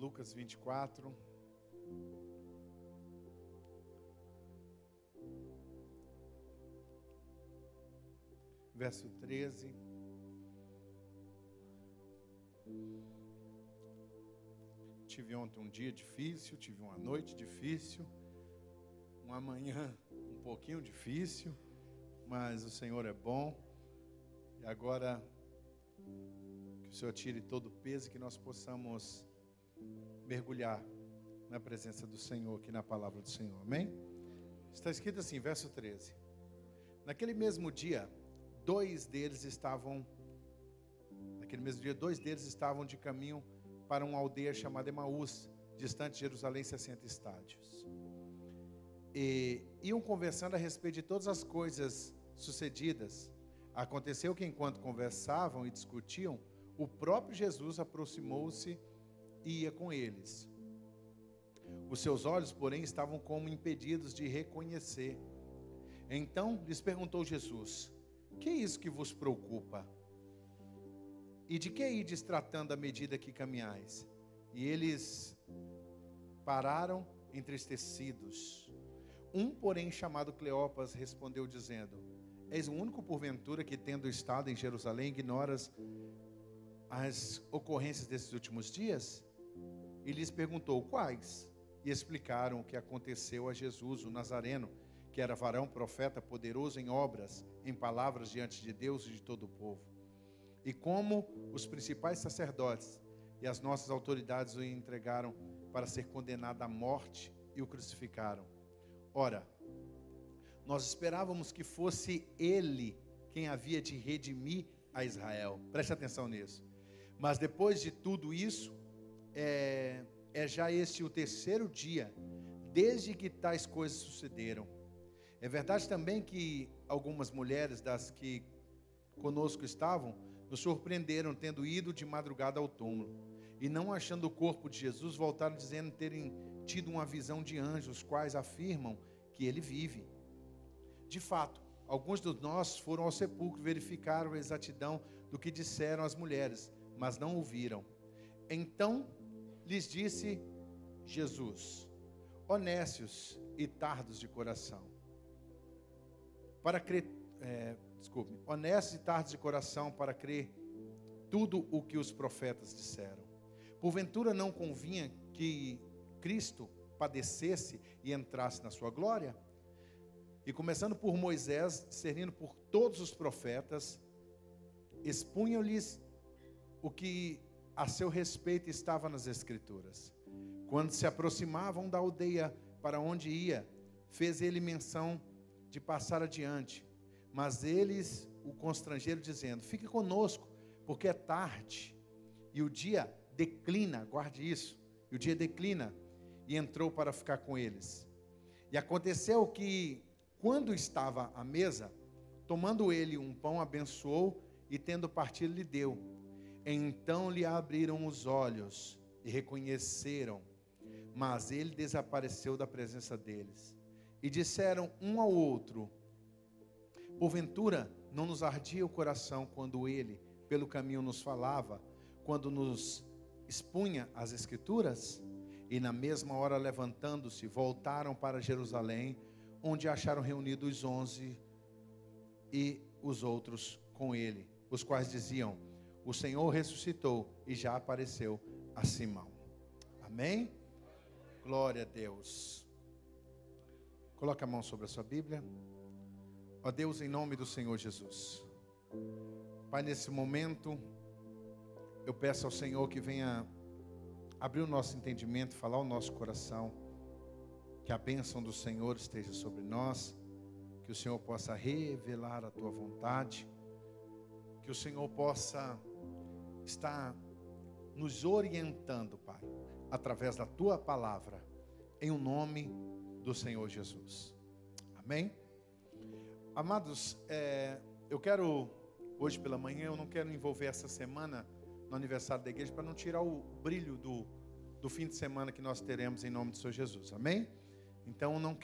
Lucas 24. Verso 13. Tive ontem um dia difícil, tive uma noite difícil, uma manhã um pouquinho difícil, mas o Senhor é bom. E agora, que o Senhor tire todo o peso e que nós possamos mergulhar na presença do Senhor, aqui na palavra do Senhor, amém? Está escrito assim, verso 13. Naquele mesmo dia, dois deles estavam de caminho para uma aldeia chamada Emaús, distante de Jerusalém 60 estádios. E iam conversando a respeito de todas as coisas sucedidas. Aconteceu que enquanto conversavam e discutiam, o próprio Jesus aproximou-se e ia com eles. Os seus olhos, porém, estavam como impedidos de reconhecer. Então lhes perguntou Jesus: que é isso que vos preocupa? E de que ides tratando à medida que caminhais? E eles pararam entristecidos. Um, porém, chamado Cleopas, respondeu dizendo: és o único porventura que, tendo estado em Jerusalém, ignoras as ocorrências desses últimos dias? E lhes perguntou: quais? E explicaram o que aconteceu a Jesus, o Nazareno, que era varão, profeta, poderoso em obras, em palavras diante de Deus e de todo o povo. E como os principais sacerdotes e as nossas autoridades o entregaram para ser condenado à morte e o crucificaram. Ora, nós esperávamos que fosse ele quem havia de redimir a Israel. Preste atenção nisso. Mas depois de tudo isso, é já este o terceiro dia, desde que tais coisas sucederam. É verdade também que algumas mulheres das que conosco estavam, nos surpreenderam tendo ido de madrugada ao túmulo. E não achando o corpo de Jesus, voltaram dizendo terem tido uma visão de anjos, os quais afirmam que ele vive. De fato, alguns de nós foram ao sepulcro, verificaram a exatidão do que disseram as mulheres, mas não ouviram. Então lhes disse Jesus: honestos e tardos de coração, honestos e tardos de coração para crer tudo o que os profetas disseram. Porventura não convinha que Cristo padecesse e entrasse na sua glória? E começando por Moisés, discernindo por todos os profetas, expunham-lhes o que a seu respeito estava nas Escrituras. Quando se aproximavam da aldeia para onde ia, fez ele menção de passar adiante. Mas eles o constrangeram, dizendo: fique conosco, porque é tarde, e o dia declina. Guarde isso, e o dia declina. E entrou para ficar com eles. E aconteceu que, quando estava à mesa, tomando ele um pão, abençoou, e tendo partido, lhe deu. Então lhe abriram os olhos, e reconheceram, mas ele desapareceu da presença deles. E disseram um ao outro: porventura não nos ardia o coração quando ele pelo caminho nos falava, quando nos expunha as Escrituras? E na mesma hora, levantando-se, voltaram para Jerusalém, onde acharam reunidos os 11 e os outros com ele, os quais diziam: o Senhor ressuscitou e já apareceu a Simão. Amém? Glória a Deus. Coloque a mão sobre a sua Bíblia. Ó Deus, em nome do Senhor Jesus, Pai, nesse momento eu peço ao Senhor que venha abrir o nosso entendimento, falar o nosso coração, que a bênção do Senhor esteja sobre nós, que o Senhor possa revelar a Tua vontade, que o Senhor possa estar nos orientando, Pai, através da Tua palavra, em o nome do Senhor Jesus. Amém? Amados, eu quero, hoje pela manhã, eu não quero envolver essa semana no aniversário da igreja, para não tirar o brilho do fim de semana que nós teremos em nome do Senhor Jesus. Amém? Então eu não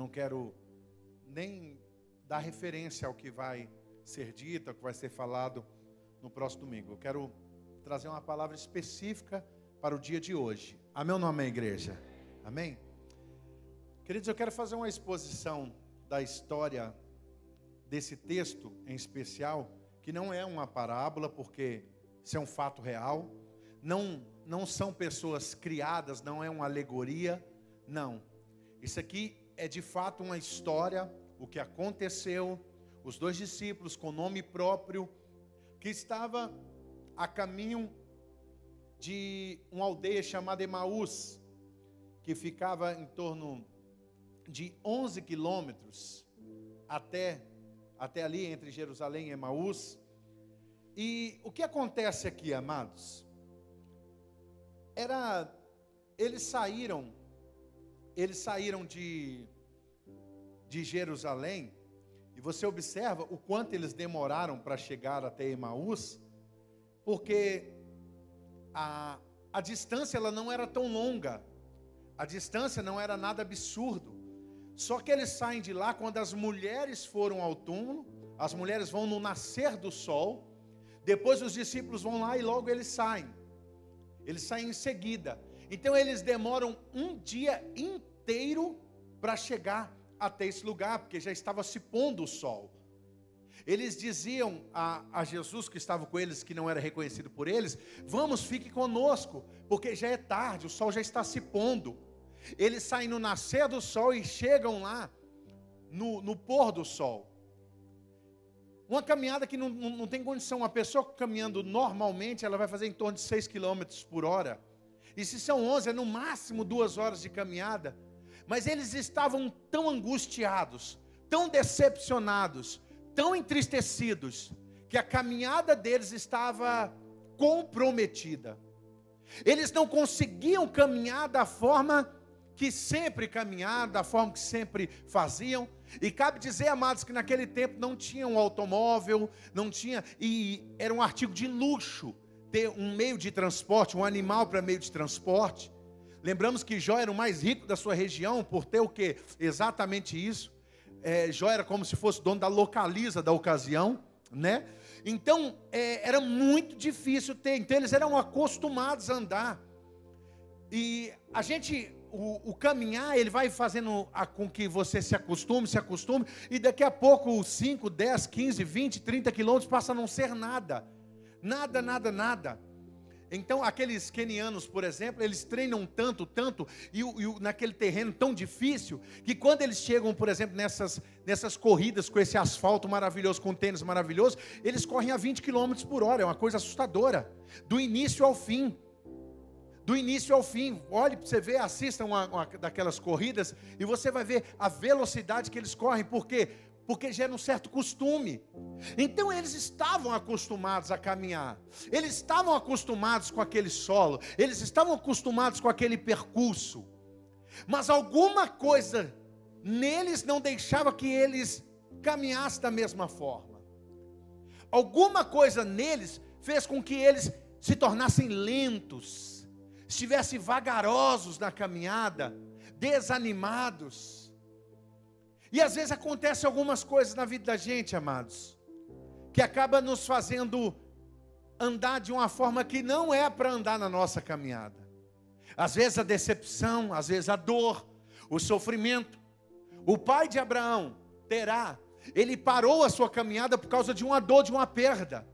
quero nem dar referência ao que vai ser dito, ao que vai ser falado no próximo domingo. Eu quero trazer uma palavra específica para o dia de hoje. Amém ou não amém, igreja? Amém? Queridos, eu quero fazer uma exposição da história desse texto em especial, que não é uma parábola, porque isso é um fato real, não são pessoas criadas, não é uma alegoria, não. Isso aqui é de fato uma história, o que aconteceu, os dois discípulos com nome próprio, que estava a caminho de uma aldeia chamada Emaús, que ficava em torno de 11 quilômetros até ali entre Jerusalém e Emaús. E o que acontece aqui, amados? Eles saíram de Jerusalém, e você observa o quanto eles demoraram para chegar até Emaús, porque a distância ela não era tão longa, a distância não era nada absurdo. Só que eles saem de lá quando as mulheres foram ao túmulo, as mulheres vão no nascer do sol, depois os discípulos vão lá e logo eles saem em seguida. Então eles demoram um dia inteiro para chegar até esse lugar, porque já estava se pondo o sol. Eles diziam a Jesus que estava com eles, que não era reconhecido por eles: vamos, fique conosco, porque já é tarde, o sol já está se pondo. Eles saem no nascer do sol e chegam lá no pôr do sol. Uma caminhada que não tem condição. Uma pessoa caminhando normalmente, ela vai fazer em torno de 6 km por hora. E se são 11, é no máximo 2 horas de caminhada. Mas eles estavam tão angustiados, tão decepcionados, tão entristecidos, que a caminhada deles estava comprometida. Eles não conseguiam caminhar da forma que sempre caminharam, da forma que sempre faziam. E cabe dizer, amados, que naquele tempo não tinha um automóvel, e era um artigo de luxo ter um meio de transporte, um animal para meio de transporte. Lembramos que Jó era o mais rico da sua região por ter o quê? Exatamente isso. Jó era como se fosse dono da Localiza da ocasião, né? Então, era muito difícil ter. Então, eles eram acostumados a andar. E o caminhar, ele vai fazendo com que você se acostume, e daqui a pouco 5, 10, 15, 20, 30 quilômetros passa a não ser nada. Nada. Então, aqueles quenianos, por exemplo, eles treinam tanto, e naquele terreno tão difícil, que quando eles chegam, por exemplo, nessas corridas com esse asfalto maravilhoso, com tênis maravilhoso, eles correm a 20 km por hora, é uma coisa assustadora, do início ao fim. Olhe para você ver, assista uma daquelas corridas, e você vai ver a velocidade que eles correm. Por quê? Porque gera um certo costume. Então eles estavam acostumados a caminhar, eles estavam acostumados com aquele solo, eles estavam acostumados com aquele percurso, mas alguma coisa neles não deixava que eles caminhassem da mesma forma. Alguma coisa neles fez com que eles se tornassem lentos, estivessem vagarosos na caminhada, desanimados. E às vezes acontecem algumas coisas na vida da gente, amados, que acaba nos fazendo andar de uma forma que não é para andar na nossa caminhada. Às vezes a decepção, às vezes a dor, o sofrimento. O pai de Abraão, Terá, ele parou a sua caminhada por causa de uma dor, de uma perda.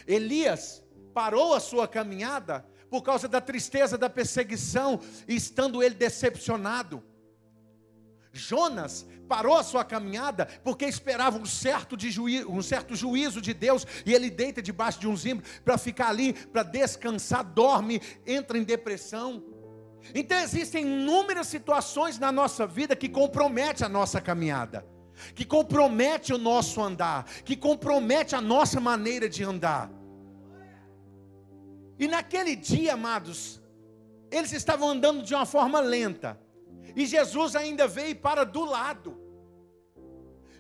Elias parou a sua caminhada por causa da tristeza, da perseguição, estando ele decepcionado. Jonas parou a sua caminhada porque esperava um certo juízo de Deus, e ele deita debaixo de um zimbro para ficar ali, para descansar, dorme, entra em depressão. Então existem inúmeras situações na nossa vida que comprometem a nossa caminhada, que compromete o nosso andar, que compromete a nossa maneira de andar. E naquele dia, amados, eles estavam andando de uma forma lenta, e Jesus ainda veio e para do lado.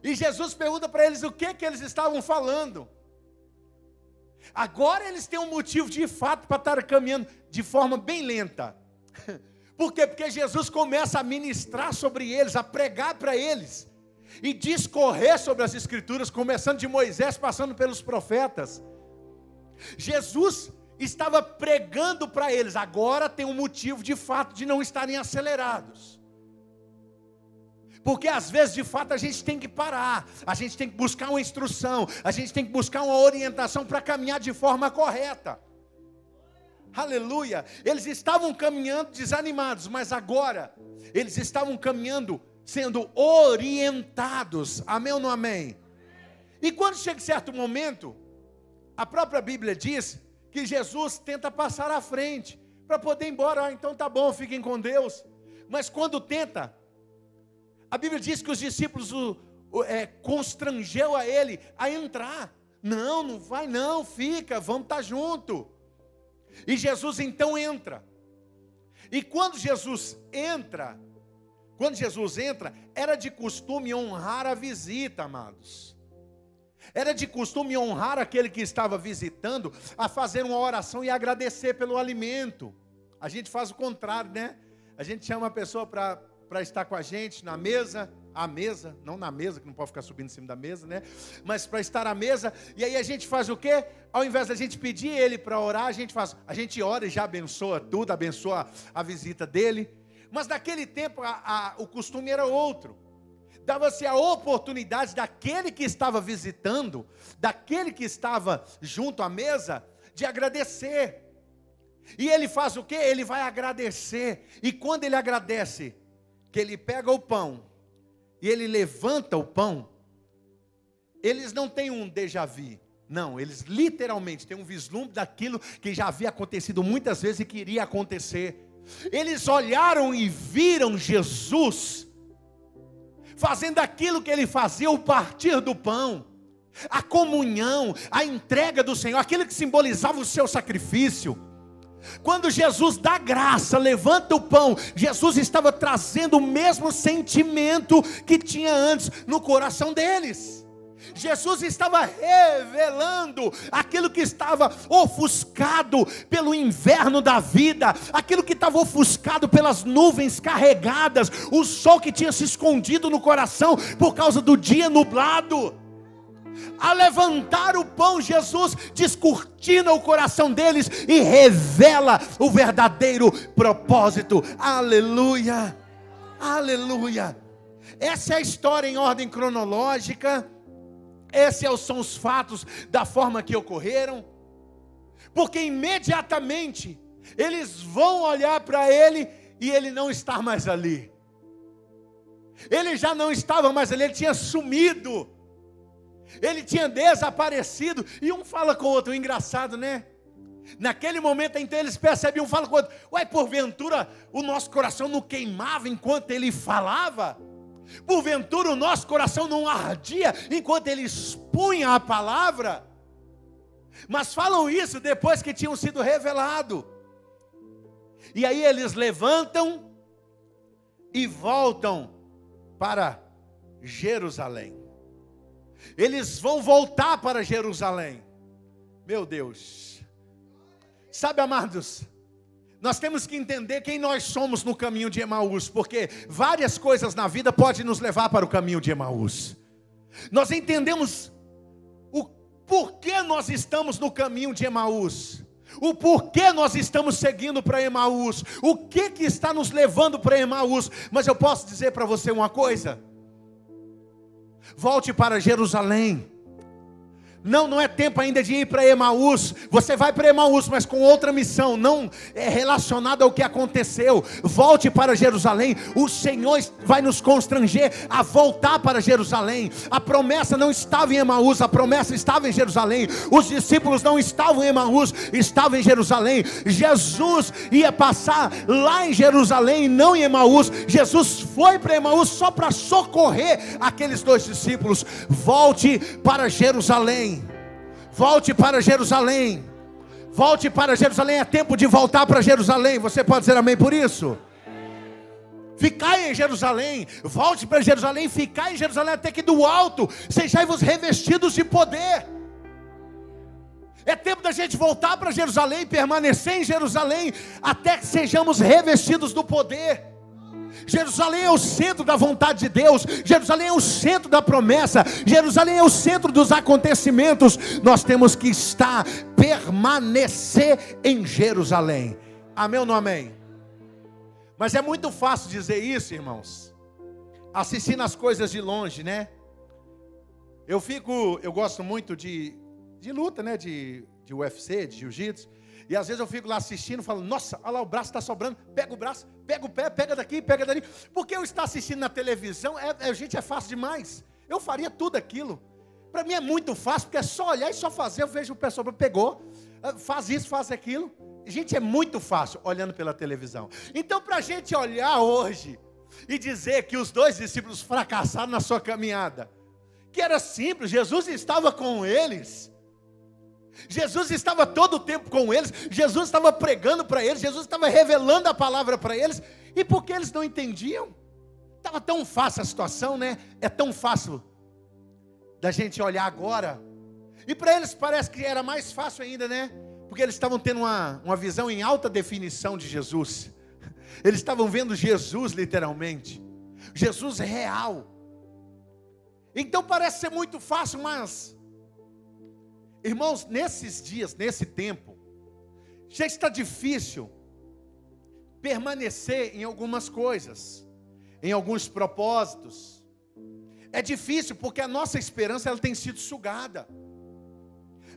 E Jesus pergunta para eles o que eles estavam falando. Agora eles têm um motivo de fato para estar caminhando de forma bem lenta. Por quê? Porque Jesus começa a ministrar sobre eles, a pregar para eles, e discorrer sobre as Escrituras, começando de Moisés, passando pelos profetas. Jesus estava pregando para eles. Agora tem um motivo de fato de não estarem acelerados. Porque às vezes de fato a gente tem que parar, a gente tem que buscar uma instrução, a gente tem que buscar uma orientação para caminhar de forma correta. Aleluia. Eles estavam caminhando desanimados, mas agora eles estavam caminhando sendo orientados. Amém ou não amém? E quando chega certo momento, a própria Bíblia diz que Jesus tenta passar à frente para poder ir embora. Então tá bom, fiquem com Deus. Mas quando tenta, a Bíblia diz que os discípulos constrangeu a ele a entrar. Não, não vai não, fica, vamos estar junto. E Jesus então entra. E quando Jesus entra, era de costume honrar a visita, amados. Era de costume honrar aquele que estava visitando, a fazer uma oração e agradecer pelo alimento. A gente faz o contrário, né? A gente chama a pessoa para estar com a gente na mesa, não na mesa, que não pode ficar subindo em cima da mesa, né? Mas para estar à mesa, e aí a gente faz o quê? Ao invés da gente pedir ele para orar, a gente ora e já abençoa tudo, abençoa a visita dele. Mas naquele tempo o costume era outro. Dava-se a oportunidade daquele que estava visitando, daquele que estava junto à mesa, de agradecer. E ele faz o quê? Ele vai agradecer. E quando ele agradece, que ele pega o pão e ele levanta o pão, eles não têm um déjà vu. Não, eles literalmente têm um vislumbre daquilo que já havia acontecido muitas vezes e que iria acontecer. Eles olharam e viram Jesus fazendo aquilo que ele fazia, o partir do pão, a comunhão, a entrega do Senhor, aquilo que simbolizava o seu sacrifício. Quando Jesus dá graça, levanta o pão, Jesus estava trazendo o mesmo sentimento que tinha antes no coração deles. Jesus estava revelando aquilo que estava ofuscado pelo inverno da vida, aquilo que estava ofuscado pelas nuvens carregadas, o sol que tinha se escondido no coração por causa do dia nublado. A levantar o pão, Jesus descortina o coração deles e revela o verdadeiro propósito. Aleluia, aleluia. Essa é a história em ordem cronológica. Esses são os fatos da forma que ocorreram. Porque imediatamente eles vão olhar para ele e ele não está mais ali. Ele já não estava mais ali, ele tinha sumido. Ele tinha desaparecido. E um fala com o outro, engraçado, né? Naquele momento então eles percebem, um fala com o outro: ué, porventura o nosso coração não queimava enquanto ele falava? Porventura o nosso coração não ardia enquanto ele expunha a palavra? Mas falam isso depois que tinham sido revelado. E aí eles levantam e voltam para Jerusalém. Eles vão voltar para Jerusalém. Meu Deus. Sabe, amados, nós temos que entender quem nós somos no caminho de Emaús, porque várias coisas na vida podem nos levar para o caminho de Emaús. Nós entendemos o porquê nós estamos no caminho de Emaús, o porquê nós estamos seguindo para Emaús, o que está nos levando para Emaús. Mas eu posso dizer para você uma coisa: volte para Jerusalém. Não é tempo ainda de ir para Emaús. Você vai para Emaús, mas com outra missão, não é relacionada ao que aconteceu. Volte para Jerusalém. O Senhor vai nos constranger a voltar para Jerusalém. A promessa não estava em Emaús, a promessa estava em Jerusalém. Os discípulos não estavam em Emaús, estavam em Jerusalém. Jesus ia passar lá em Jerusalém, não em Emaús. Jesus foi para Emaús só para socorrer aqueles dois discípulos. Volte para Jerusalém. Volte para Jerusalém. Volte para Jerusalém. É tempo de voltar para Jerusalém. Você pode dizer amém por isso? Ficai em Jerusalém. Volte para Jerusalém. Ficai em Jerusalém até que do alto sejais-vos revestidos de poder. É tempo da gente voltar para Jerusalém, permanecer em Jerusalém até que sejamos revestidos do poder. Jerusalém é o centro da vontade de Deus. Jerusalém é o centro da promessa. Jerusalém é o centro dos acontecimentos. Nós temos que permanecer em Jerusalém. Amém ou não amém? Mas é muito fácil dizer isso, irmãos, assistindo as coisas de longe, né? Eu gosto muito de luta, né? De UFC, de jiu-jitsu. E às vezes eu fico lá assistindo, falando, nossa, olha lá, o braço está sobrando, pega o braço, pega o pé, pega daqui, pega dali. Porque eu estou assistindo na televisão, gente, é fácil demais. Eu faria tudo aquilo. Para mim é muito fácil, porque é só olhar e só fazer. Eu vejo o pessoal, pegou, faz isso, faz aquilo. Gente, é muito fácil, olhando pela televisão. Então, para a gente olhar hoje e dizer que os 2 discípulos fracassaram na sua caminhada, que era simples, Jesus estava com eles. Jesus estava todo o tempo com eles, Jesus estava pregando para eles, Jesus estava revelando a palavra para eles, e porque eles não entendiam? Estava tão fácil a situação, né? É tão fácil da gente olhar agora, e para eles parece que era mais fácil ainda, né? Porque eles estavam tendo uma visão em alta definição de Jesus, eles estavam vendo Jesus literalmente, Jesus real. Então parece ser muito fácil, mas irmãos, nesses dias, nesse tempo, já está difícil permanecer em algumas coisas, em alguns propósitos. É difícil porque a nossa esperança ela tem sido sugada.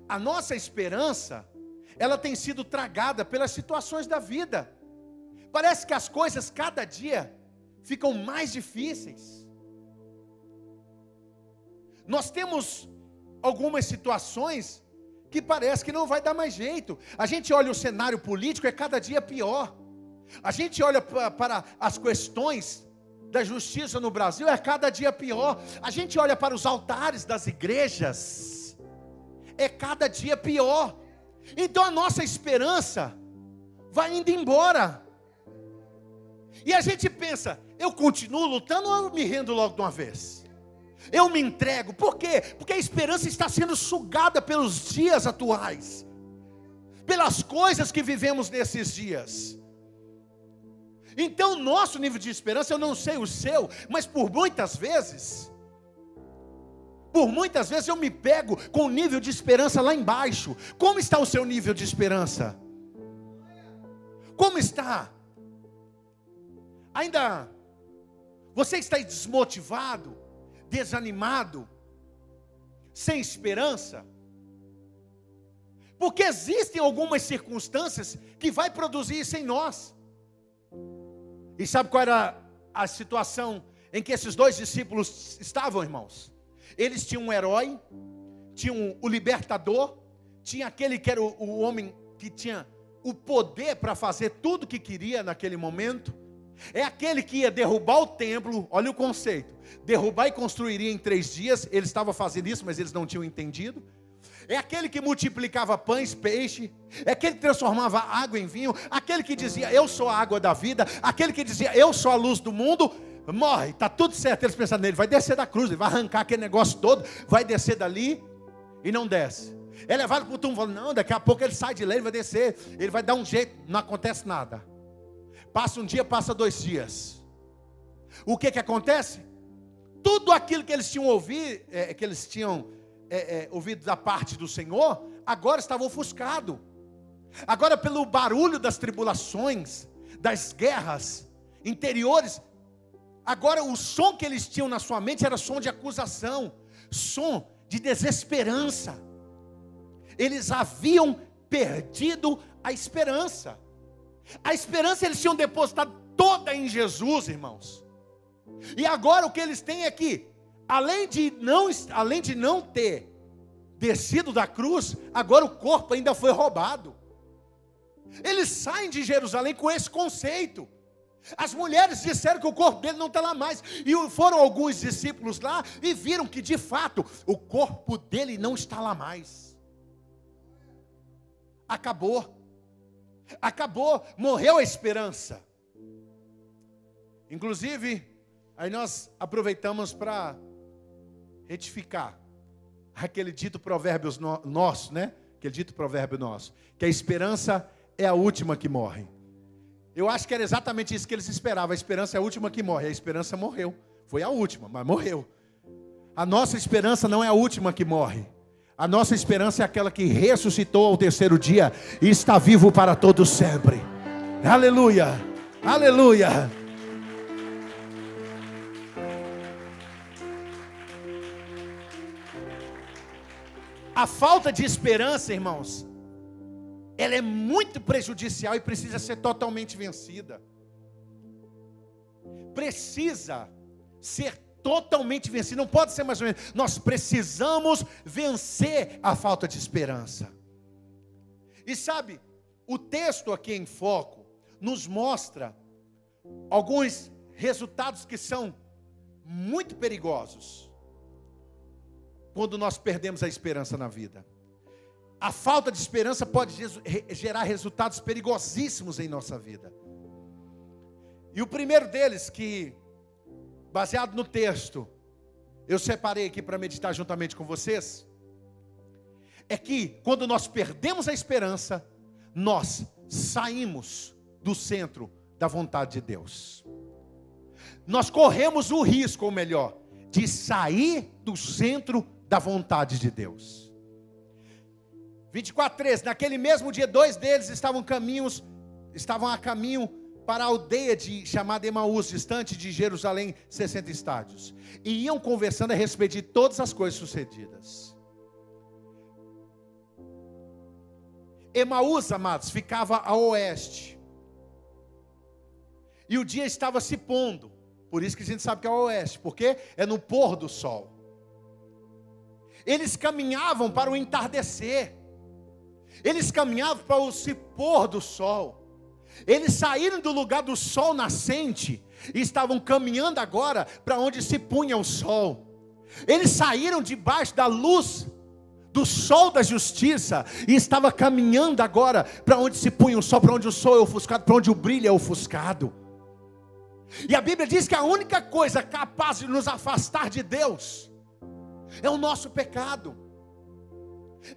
A nossa esperança, ela tem sido tragada pelas situações da vida. Parece que as coisas cada dia ficam mais difíceis. Nós temos algumas situações que parece que não vai dar mais jeito. A gente olha o cenário político, é cada dia pior. A gente olha para as questões da justiça no Brasil, é cada dia pior. A gente olha para os altares das igrejas, é cada dia pior. Então a nossa esperança vai indo embora. E a gente pensa, eu continuo lutando ou eu me rendo logo de uma vez? Eu me entrego, por quê? Porque a esperança está sendo sugada pelos dias atuais, pelas coisas que vivemos nesses dias. Então nosso nível de esperança, eu não sei o seu, mas por muitas vezes eu me pego com o nível de esperança lá embaixo. Como está o seu nível de esperança? Como está? Ainda você está desmotivado, desanimado, sem esperança? Porque existem algumas circunstâncias que vai produzir isso em nós. E sabe qual era a situação em que esses 2 discípulos estavam, irmãos? Eles tinham um herói, tinham o libertador, tinha aquele que era o homem que tinha o poder para fazer tudo o que queria naquele momento. É aquele que ia derrubar o templo, olha o conceito, derrubar e construiria em 3 dias, eles estavam fazendo isso, mas eles não tinham entendido. É aquele que multiplicava pães, peixe, é aquele que transformava água em vinho, aquele que dizia, eu sou a água da vida, aquele que dizia, eu sou a luz do mundo, morre, está tudo certo. Eles pensaram nele, vai descer da cruz, ele vai arrancar aquele negócio todo, vai descer dali, e não desce. É levado para o túmulo, não, daqui a pouco ele sai de lá, ele vai descer, ele vai dar um jeito, não acontece nada. Passa um dia, passa 2 dias. O que acontece? Tudo aquilo que eles tinham ouvido, ouvido da parte do Senhor, agora estava ofuscado. Agora pelo barulho das tribulações, das guerras interiores, agora o som que eles tinham na sua mente era som de acusação, som de desesperança. Eles haviam perdido a esperança. A esperança eles tinham depositado toda em Jesus, irmãos. E agora o que eles têm é que, além de não ter descido da cruz, agora o corpo ainda foi roubado. Eles saem de Jerusalém com esse conceito. As mulheres disseram que o corpo dele não está lá mais. E foram alguns discípulos lá e viram que de fato o corpo dele não está lá mais. Acabou. Acabou, morreu a esperança. Inclusive, aí nós aproveitamos para retificar aquele dito provérbio nosso, né? Aquele dito provérbio nosso, que a esperança é a última que morre. Eu acho que era exatamente isso que eles esperavam. A esperança é a última que morre. A esperança morreu. Foi a última, mas morreu. A nossa esperança não é a última que morre. A nossa esperança é aquela que ressuscitou ao terceiro dia e está vivo para todo sempre. Aleluia, aleluia. A falta de esperança, irmãos, ela é muito prejudicial e precisa ser totalmente vencida. Precisa ser totalmente vencida, não pode ser mais ou menos. Nós precisamos vencer a falta de esperança. E sabe, o texto aqui em foco nos mostra alguns resultados que são muito perigosos quando nós perdemos a esperança na vida. A falta de esperança pode gerar resultados perigosíssimos em nossa vida. E o primeiro deles, que baseado no texto, eu separei aqui para meditar juntamente com vocês, é que quando nós perdemos a esperança, nós saímos do centro da vontade de Deus. Nós corremos o risco, ou melhor, de sair do centro da vontade de Deus. 24:13, naquele mesmo dia, 2 deles estavam a caminho para a aldeia chamada Emaús, distante de Jerusalém, 60 estádios. E iam conversando a respeito de todas as coisas sucedidas. Emaús, amados, ficava a oeste. E o dia estava se pondo. Por isso que a gente sabe que é o oeste, porque é no pôr do sol. Eles caminhavam para o entardecer. Eles caminhavam para o se pôr do sol. Eles saíram do lugar do sol nascente e estavam caminhando agora para onde se punha o sol. Eles saíram debaixo da luz do sol da justiça e estavam caminhando agora para onde se punha o sol, para onde o sol é ofuscado, para onde o brilho é ofuscado. E a Bíblia diz que a única coisa capaz de nos afastar de Deus é o nosso pecado.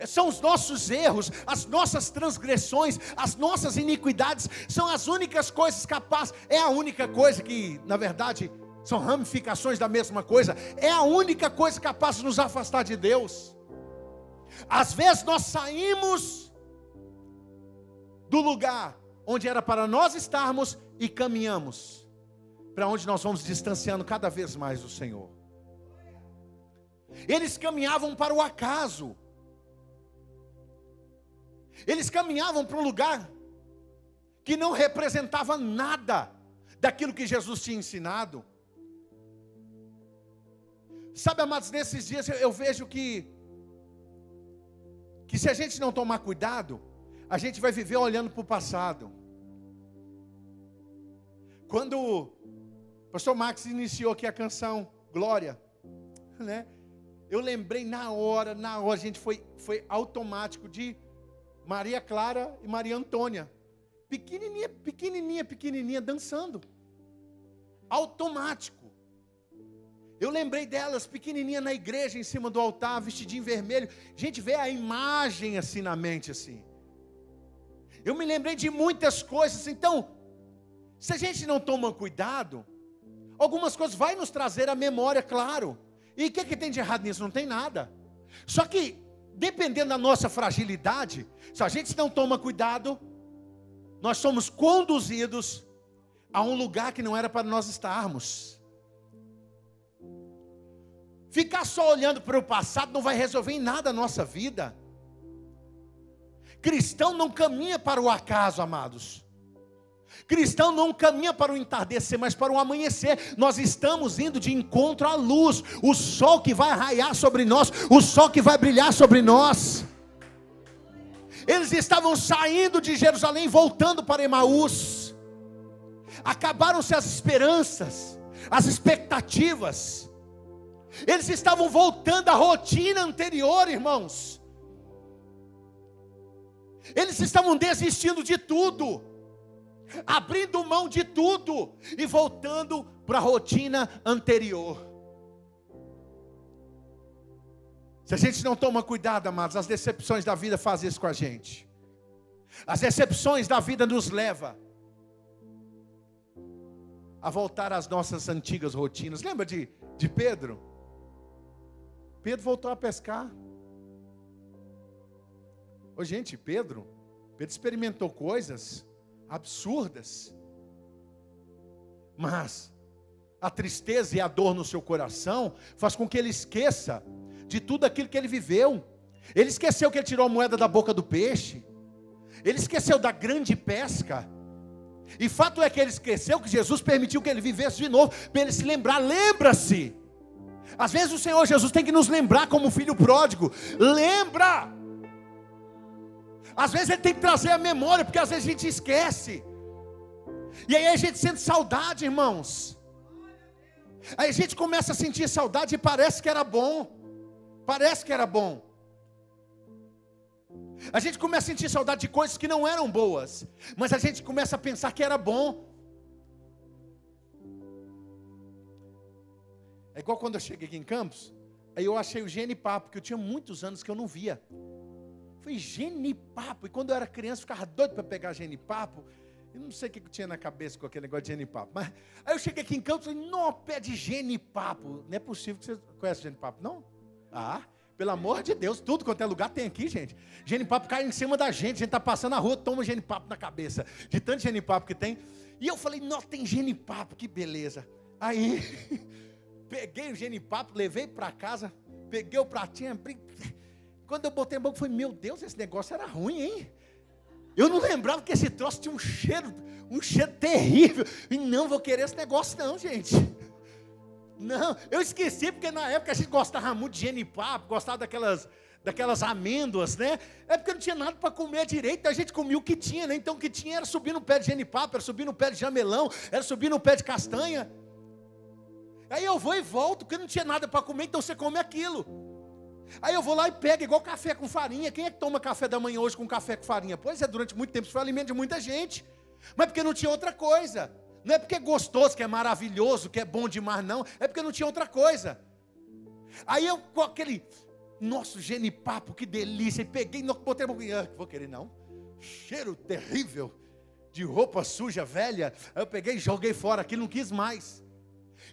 São os nossos erros, as nossas transgressões, as nossas iniquidades, são as únicas coisas capazes, é a única coisa que, na verdade, são ramificações da mesma coisa, é a única coisa capaz de nos afastar de Deus. Às vezes nós saímos do lugar onde era para nós estarmos e caminhamos para onde nós vamos distanciando cada vez mais do Senhor. Eles caminhavam para o acaso. Eles caminhavam para um lugar que não representava nada daquilo que Jesus tinha ensinado. Sabe, amados, nesses dias eu vejo que se a gente não tomar cuidado, a gente vai viver olhando para o passado. Quando o pastor Max iniciou aqui a canção Glória, né? Eu lembrei na hora, a gente foi automático de Maria Clara e Maria Antônia, pequenininha, dançando, automático. Eu lembrei delas, pequenininha na igreja, em cima do altar, vestidinho vermelho. Gente, vê a imagem assim na mente, assim. Eu me lembrei de muitas coisas. Então, se a gente não toma cuidado, algumas coisas vai nos trazer à memória, claro. E o que tem de errado nisso? Não tem nada. Só que, dependendo da nossa fragilidade, se a gente não toma cuidado, nós somos conduzidos a um lugar que não era para nós estarmos. Ficar só olhando para o passado não vai resolver em nada a nossa vida. Cristão não caminha para o acaso, amados. Cristão não caminha para o entardecer, mas para o amanhecer. Nós estamos indo de encontro à luz, o sol que vai raiar sobre nós, o sol que vai brilhar sobre nós. Eles estavam saindo de Jerusalém, voltando para Emaús. Acabaram-se as esperanças, as expectativas. Eles estavam voltando à rotina anterior, irmãos. Eles estavam desistindo de tudo, abrindo mão de tudo e voltando para a rotina anterior. Se a gente não toma cuidado, amados, as decepções da vida fazem isso com a gente. As decepções da vida nos levam a voltar às nossas antigas rotinas. Lembra de Pedro? Pedro voltou a pescar. Ô gente, Pedro experimentou coisas absurdas. Mas a tristeza e a dor no seu coração faz com que ele esqueça de tudo aquilo que ele viveu. Ele esqueceu que ele tirou a moeda da boca do peixe. Ele esqueceu da grande pesca. E fato é que ele esqueceu que Jesus permitiu que ele vivesse de novo, para ele se lembrar. Lembra-se. Às vezes o Senhor Jesus tem que nos lembrar como filho pródigo. Lembra. Às vezes ele tem que trazer a memória, porque às vezes a gente esquece. E aí a gente sente saudade, irmãos. Aí a gente começa a sentir saudade e parece que era bom. Parece que era bom. A gente começa a sentir saudade de coisas que não eram boas, mas a gente começa a pensar que era bom. É igual quando eu cheguei aqui em Campos, aí eu achei o Genipapo, que eu tinha muitos anos que eu não via. Foi Genipapo, e quando eu era criança, eu ficava doido para pegar Genipapo. Eu não sei o que eu tinha na cabeça com aquele negócio de Genipapo, mas aí eu cheguei aqui em Campos e falei, não, pé de Genipapo. Não é possível que você conhece Genipapo, não? Ah, pelo amor de Deus, tudo quanto é lugar tem aqui, gente. Genipapo cai em cima da gente, a gente está passando na rua, toma Genipapo na cabeça, de tanto Genipapo que tem. E eu falei, não, tem Genipapo, que beleza. Aí, peguei o Genipapo, levei para casa, peguei o pratinho, abri. Quando eu botei a boca, eu falei, meu Deus, esse negócio era ruim, hein? Eu não lembrava que esse troço tinha um cheiro terrível. E não vou querer esse negócio não, gente. Não, eu esqueci, porque na época a gente gostava muito de Genipapo, gostava daquelas amêndoas, né? É porque não tinha nada para comer direito, a gente comia o que tinha, né? Então o que tinha era subir no pé de Genipapo, era subir no pé de jamelão, era subir no pé de castanha. Aí eu vou e volto, porque não tinha nada para comer, então você come aquilo. Aí eu vou lá e pego, igual café com farinha. Quem é que toma café da manhã hoje com café com farinha? Pois é, durante muito tempo isso foi alimento de muita gente. Mas porque não tinha outra coisa. Não é porque é gostoso, que é maravilhoso, que é bom demais, não. É porque não tinha outra coisa. Aí eu, com aquele, nosso Genipapo, que delícia. E peguei, botei, vou querer não. Cheiro terrível, de roupa suja, velha. Aí eu peguei e joguei fora aquilo, não quis mais.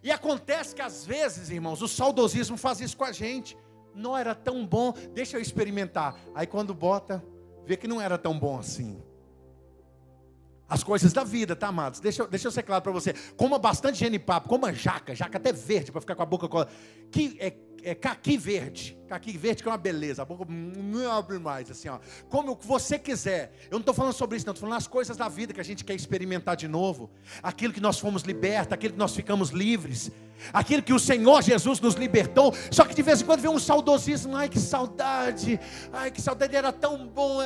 E acontece que às vezes, irmãos, o saudosismo faz isso com a gente. Não era tão bom, deixa eu experimentar. Aí quando bota, vê que não era tão bom assim. As coisas da vida, tá, amados? Deixa eu ser claro para você. Coma bastante Genipapo, coma jaca até verde, para ficar com a boca... Caqui verde que é uma beleza, a boca não abre mais, assim, ó. Como você quiser. Eu não estou falando sobre isso, não, estou falando das coisas da vida que a gente quer experimentar de novo. Aquilo que nós fomos libertos, aquilo que nós ficamos livres, aquilo que o Senhor Jesus nos libertou. Só que de vez em quando vem um saudosismo. Ai, que saudade, era tão bom,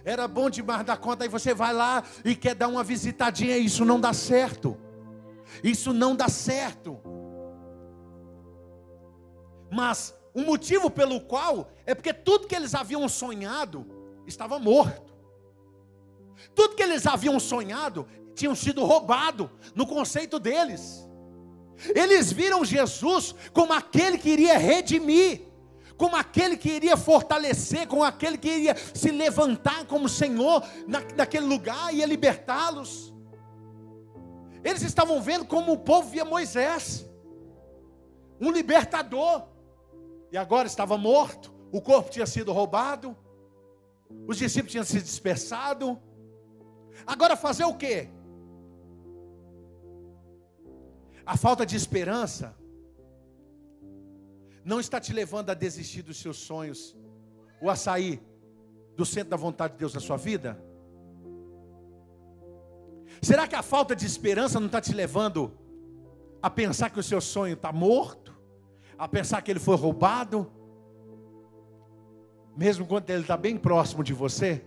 era bom demais da conta. Aí você vai lá e quer dar uma visitadinha, isso não dá certo. Isso não dá certo. Mas o motivo pelo qual é porque tudo que eles haviam sonhado estava morto. Tudo que eles haviam sonhado tinham sido roubado no conceito deles. Eles viram Jesus como aquele que iria redimir, como aquele que iria fortalecer, como aquele que iria se levantar como Senhor naquele lugar e ia libertá-los. Eles estavam vendo como o povo via Moisés, um libertador. E agora estava morto, o corpo tinha sido roubado, os discípulos tinham se dispersado. Agora fazer o quê? A falta de esperança não está te levando a desistir dos seus sonhos, ou a sair do centro da vontade de Deus na sua vida? Será que a falta de esperança não está te levando a pensar que o seu sonho está morto? A pensar que ele foi roubado, mesmo quando ele está bem próximo de você?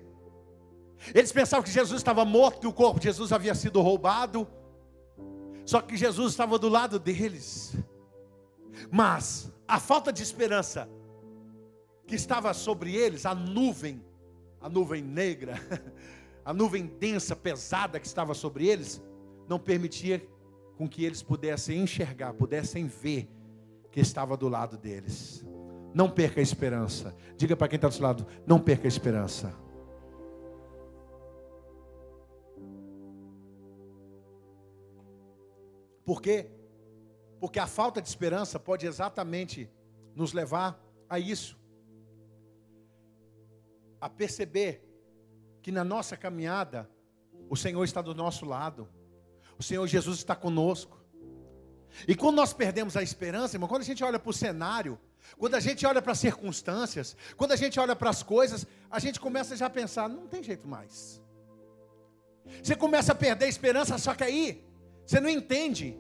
Eles pensavam que Jesus estava morto, que o corpo de Jesus havia sido roubado, só que Jesus estava do lado deles. Mas a falta de esperança que estava sobre eles, a nuvem negra, a nuvem densa, pesada que estava sobre eles, não permitia com que eles pudessem enxergar, pudessem ver que estava do lado deles. Não perca a esperança. Diga para quem está do seu lado, não perca a esperança. Por quê? Porque a falta de esperança pode exatamente nos levar a isso. A perceber que na nossa caminhada, o Senhor está do nosso lado. O Senhor Jesus está conosco. E quando nós perdemos a esperança, irmão, quando a gente olha para o cenário, quando a gente olha para as circunstâncias, quando a gente olha para as coisas, a gente começa já a pensar, não tem jeito mais. Você começa a perder a esperança, só que aí você não entende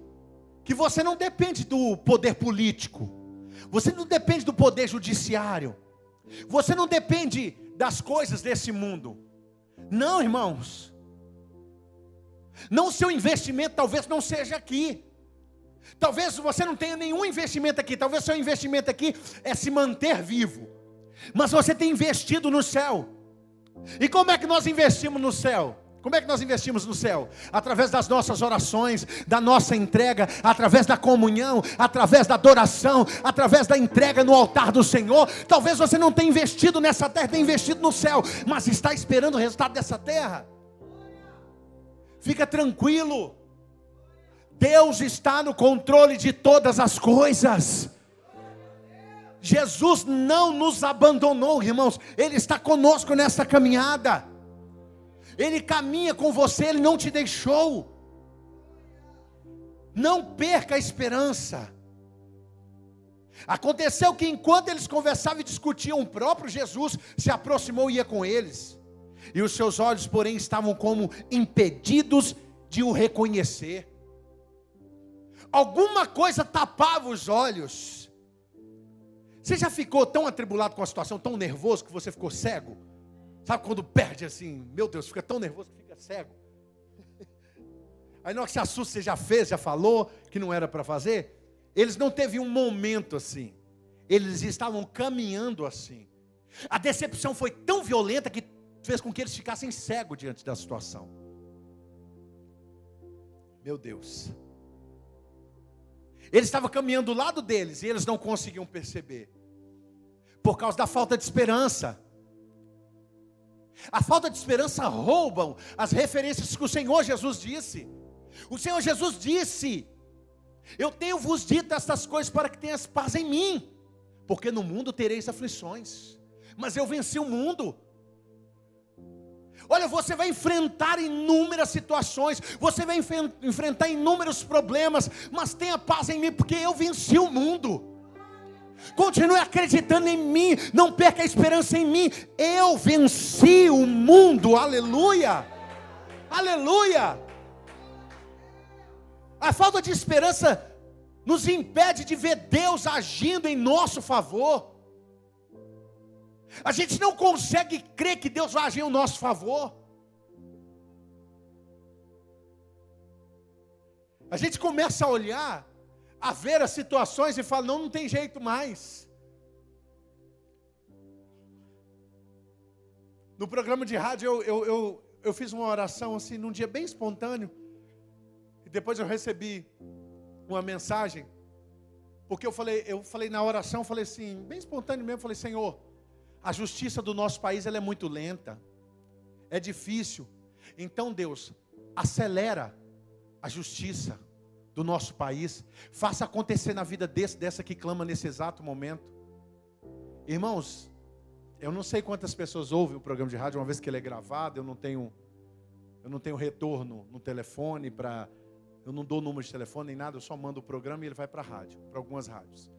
que você não depende do poder político, você não depende do poder judiciário, você não depende das coisas desse mundo. Não, irmãos. Não, o seu investimento talvez não seja aqui. Talvez você não tenha nenhum investimento aqui. Talvez o seu investimento aqui é se manter vivo. Mas você tem investido no céu. E como é que nós investimos no céu? Como é que nós investimos no céu? Através das nossas orações, da nossa entrega, através da comunhão, através da adoração, através da entrega no altar do Senhor. Talvez você não tenha investido nessa terra, tenha investido no céu, mas está esperando o resultado dessa terra. Fica tranquilo. Deus está no controle de todas as coisas. Jesus não nos abandonou, irmãos. Ele está conosco nessa caminhada. Ele caminha com você, Ele não te deixou. Não perca a esperança. Aconteceu que enquanto eles conversavam e discutiam, o próprio Jesus se aproximou e ia com eles. E os seus olhos, porém, estavam como impedidos de o reconhecer. Alguma coisa tapava os olhos. Você já ficou tão atribulado com a situação, tão nervoso, que você ficou cego? Sabe quando perde assim, meu Deus, fica tão nervoso que fica cego. Aí na hora que se assusta, você já fez, já falou que não era para fazer. Eles não teve um momento assim. Eles estavam caminhando assim. A decepção foi tão violenta que fez com que eles ficassem cegos diante da situação. Meu Deus. Ele estava caminhando do lado deles e eles não conseguiam perceber. Por causa da falta de esperança. A falta de esperança roubam as referências que o Senhor Jesus disse. O Senhor Jesus disse: eu tenho vos dito estas coisas para que tenhas paz em mim, porque no mundo tereis aflições, mas eu venci o mundo. Olha, você vai enfrentar inúmeras situações, você vai enfrentar inúmeros problemas, mas tenha paz em mim, porque eu venci o mundo. Continue acreditando em mim, não perca a esperança em mim. Eu venci o mundo, aleluia, aleluia. A falta de esperança nos impede de ver Deus agindo em nosso favor. A gente não consegue crer que Deus vai agir em nosso favor. A gente começa a olhar, a ver as situações e fala, não tem jeito mais. No programa de rádio eu fiz uma oração assim, num dia bem espontâneo. E depois eu recebi uma mensagem. Porque eu falei na oração, falei assim, bem espontâneo mesmo, falei, Senhor, a justiça do nosso país ela é muito lenta, é difícil. Então Deus, acelera a justiça do nosso país, faça acontecer na vida dessa que clama nesse exato momento. Irmãos, eu não sei quantas pessoas ouvem o programa de rádio, uma vez que ele é gravado, eu não tenho retorno no telefone, eu não dou número de telefone nem nada, eu só mando o programa e ele vai para a rádio, para algumas rádios.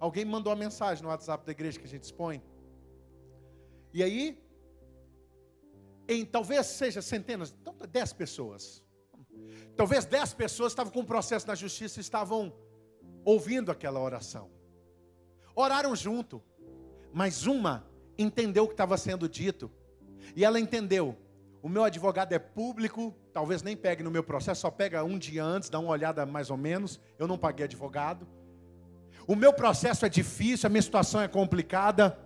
Alguém me mandou uma mensagem no WhatsApp da igreja que a gente expõe. E aí, talvez seja centenas, 10 pessoas. Talvez 10 pessoas estavam com um processo na justiça e estavam ouvindo aquela oração. Oraram junto, mas uma entendeu o que estava sendo dito. E ela entendeu, o meu advogado é público, talvez nem pegue no meu processo, só pega um dia antes, dá uma olhada mais ou menos, eu não paguei advogado. O meu processo é difícil, a minha situação é complicada,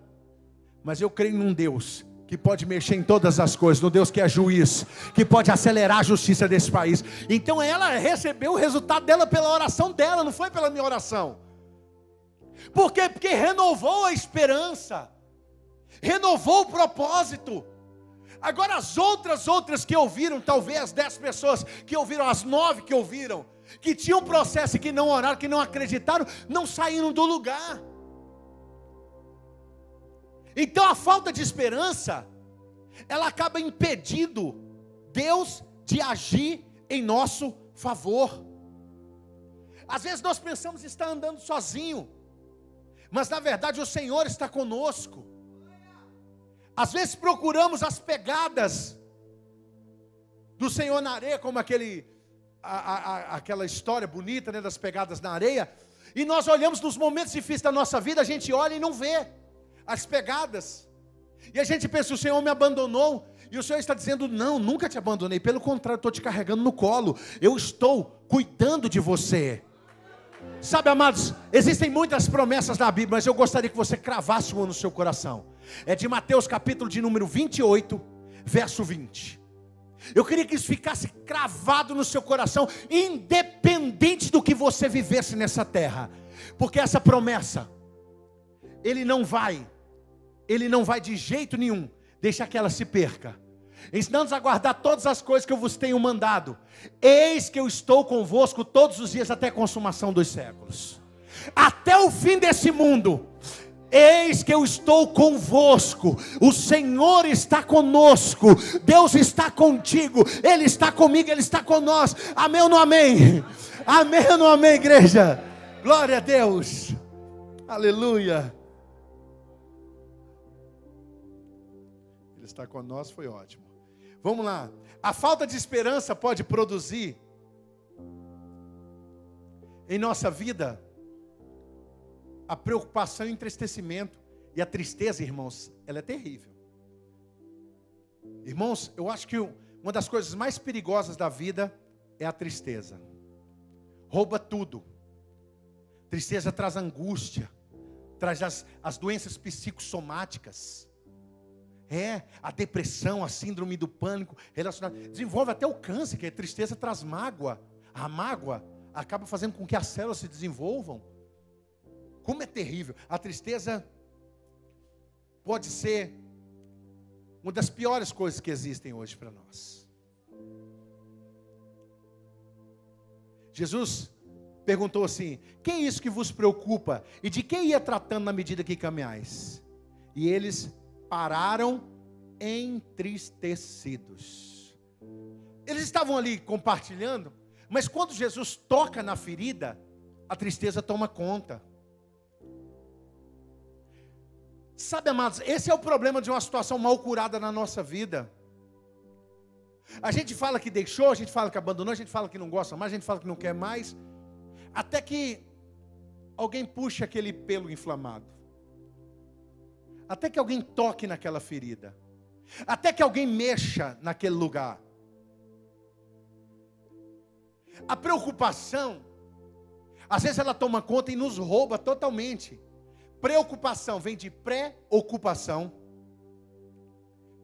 mas eu creio num Deus que pode mexer em todas as coisas, no Deus que é juiz, que pode acelerar a justiça desse país. Então ela recebeu o resultado dela pela oração dela, não foi pela minha oração. Por quê? Porque renovou a esperança, renovou o propósito. Agora as outras que ouviram, talvez 10 pessoas que ouviram, as 9 que ouviram, que tinham processo e que não oraram, que não acreditaram, não saíram do lugar. Então a falta de esperança, ela acaba impedindo Deus de agir em nosso favor. Às vezes nós pensamos estar andando sozinho, mas na verdade o Senhor está conosco. Às vezes procuramos as pegadas do Senhor na areia, como aquela história bonita, né, das pegadas na areia, e nós olhamos nos momentos difíceis da nossa vida, a gente olha e não vê as pegadas, e a gente pensa, o Senhor me abandonou, e o Senhor está dizendo, não, nunca te abandonei, pelo contrário, estou te carregando no colo, eu estou cuidando de você. Sabe, amados, existem muitas promessas na Bíblia, mas eu gostaria que você cravasse uma no seu coração. É de Mateus capítulo de número 28, verso 20. Eu queria que isso ficasse cravado no seu coração, independente do que você vivesse nessa terra, porque essa promessa, Ele não vai de jeito nenhum deixar que ela se perca, ensinando-nos a guardar todas as coisas que eu vos tenho mandado. Eis que eu estou convosco todos os dias até a consumação dos séculos, até o fim desse mundo. Eis que eu estou convosco, o Senhor está conosco, Deus está contigo, Ele está comigo, Ele está conosco. Amém ou não amém? Amém ou não amém, igreja? Glória a Deus, aleluia. Ele está conosco, foi ótimo. Vamos lá, a falta de esperança pode produzir em nossa vida a preocupação e o entristecimento. E a tristeza, irmãos, ela é terrível. Irmãos, eu acho que uma das coisas mais perigosas da vida é a tristeza. Rouba tudo. Tristeza traz angústia, traz as doenças psicossomáticas. A depressão, a síndrome do pânico relacionada. Desenvolve até o câncer, que a tristeza traz mágoa. A mágoa acaba fazendo com que as células se desenvolvam. Como é terrível. A tristeza pode ser uma das piores coisas que existem hoje para nós. Jesus perguntou assim: que é isso que vos preocupa? E de que ia tratando na medida que caminhais? E eles pararam entristecidos. Eles estavam ali compartilhando, mas quando Jesus toca na ferida, a tristeza toma conta. Sabe, amados, esse é o problema de uma situação mal curada na nossa vida. A gente fala que deixou, a gente fala que abandonou, a gente fala que não gosta mais, a gente fala que não quer mais, até que alguém puxa aquele pelo inflamado, até que alguém toque naquela ferida, até que alguém mexa naquele lugar. A preocupação, às vezes ela toma conta e nos rouba totalmente. Preocupação vem de pré-ocupação.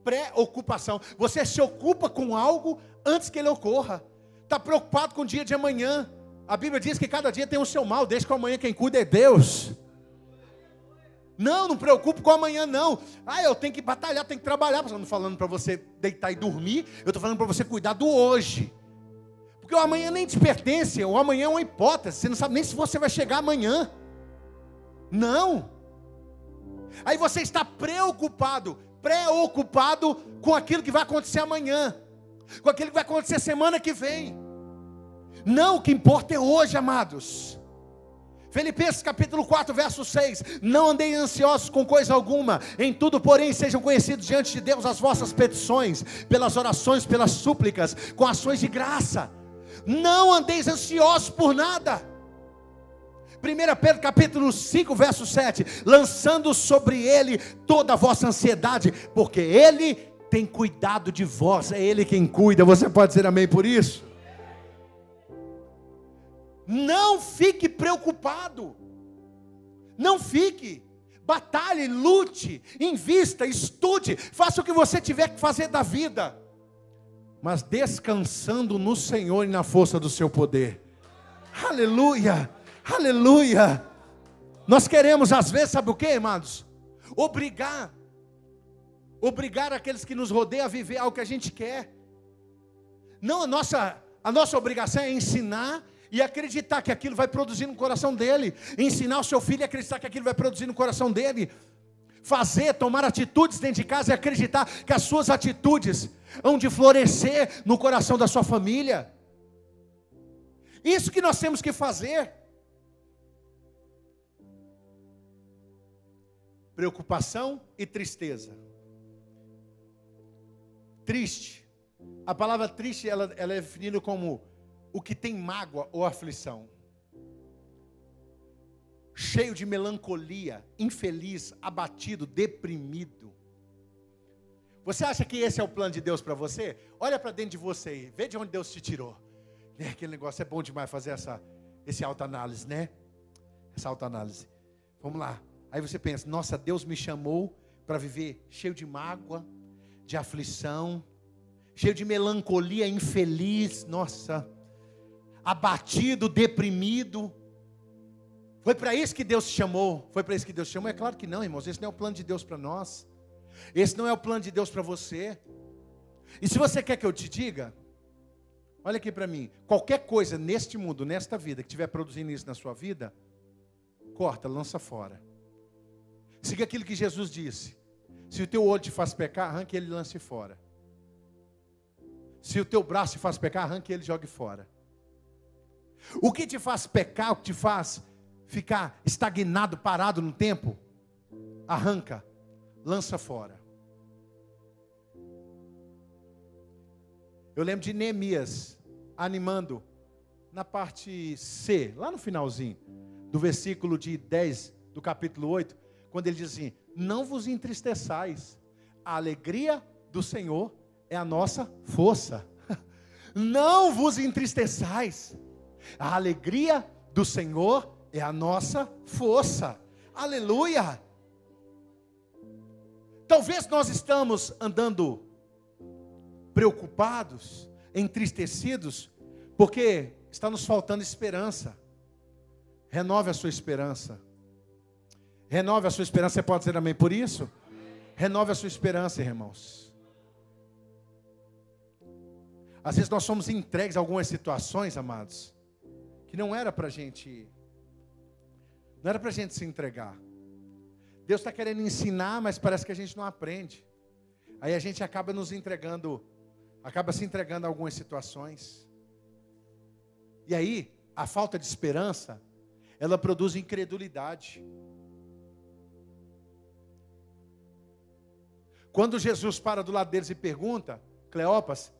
Pré-ocupação. Você se ocupa com algo antes que ele ocorra. Está preocupado com o dia de amanhã. A Bíblia diz que cada dia tem o seu mal. Deixa que amanhã quem cuida é Deus. Não preocupe com amanhã não. Eu tenho que batalhar, tenho que trabalhar. Eu não estou falando para você deitar e dormir. Eu estou falando para você cuidar do hoje. Porque o amanhã nem te pertence. O amanhã é uma hipótese. Você não sabe nem se você vai chegar amanhã. Não. Aí você está preocupado, preocupado com aquilo que vai acontecer amanhã, com aquilo que vai acontecer semana que vem. Não, o que importa é hoje, amados. Filipenses capítulo 4, verso 6. Não andei ansiosos com coisa alguma, em tudo, porém, sejam conhecidos diante de Deus as vossas petições, pelas orações, pelas súplicas, com ações de graça. Não andeis ansiosos por nada. 1 Pedro capítulo 5, verso 7. Lançando sobre Ele toda a vossa ansiedade, porque Ele tem cuidado de vós. É Ele quem cuida. Você pode dizer amém por isso? Não fique preocupado. Não fique. Batalhe, lute, invista, estude, faça o que você tiver que fazer da vida, mas descansando no Senhor e na força do seu poder. Aleluia. Aleluia. Nós queremos às vezes, sabe o que, amados? Obrigar aqueles que nos rodeiam a viver algo que a gente quer. Não, a nossa obrigação é ensinar, E acreditar que aquilo vai produzir no coração dele. Ensinar o seu filho a acreditar que aquilo vai produzir no coração dele. Fazer, tomar atitudes dentro de casa e acreditar que as suas atitudes hão de florescer no coração da sua família. Isso que nós temos que fazer. Preocupação e tristeza. Triste. A palavra triste, ela é definida como o que tem mágoa ou aflição. Cheio de melancolia, infeliz, abatido, deprimido. Você acha que esse é o plano de Deus para você? Olha para dentro de você aí, vê de onde Deus te tirou. Aquele negócio é bom demais fazer esse autoanálise, né? Essa autoanálise. Vamos lá. Aí você pensa, nossa, Deus me chamou para viver cheio de mágoa, de aflição, cheio de melancolia, infeliz, nossa, abatido, deprimido. Foi para isso que Deus te chamou? Foi para isso que Deus te chamou? É claro que não, irmãos. Esse não é o plano de Deus para nós. Esse não é o plano de Deus para você. E se você quer que eu te diga, olha aqui para mim. Qualquer coisa neste mundo, nesta vida, que estiver produzindo isso na sua vida, corta, lança fora. Siga aquilo que Jesus disse. Se o teu olho te faz pecar, arranque ele e lance fora. Se o teu braço te faz pecar, arranque ele e jogue fora. O que te faz pecar, o que te faz ficar estagnado, parado no tempo, arranca, lança fora. Eu lembro de Neemias animando na parte C, lá no finalzinho, do versículo de 10 do capítulo 8, quando ele diz assim: não vos entristeçais, a alegria do Senhor é a nossa força. Não vos entristeçais, a alegria do Senhor é a nossa força. Aleluia. Talvez nós estamos andando preocupados, entristecidos, porque está nos faltando esperança. Renove a sua esperança. Renove a sua esperança. Você pode dizer amém por isso? Renove a sua esperança, irmãos. Às vezes nós somos entregues a algumas situações, amados, que não era para a gente se entregar. Deus está querendo ensinar, mas parece que a gente não aprende. Aí a gente acaba se entregando a algumas situações. E aí, a falta de esperança, ela produz incredulidade. Quando Jesus para do lado deles e pergunta, Cleopas,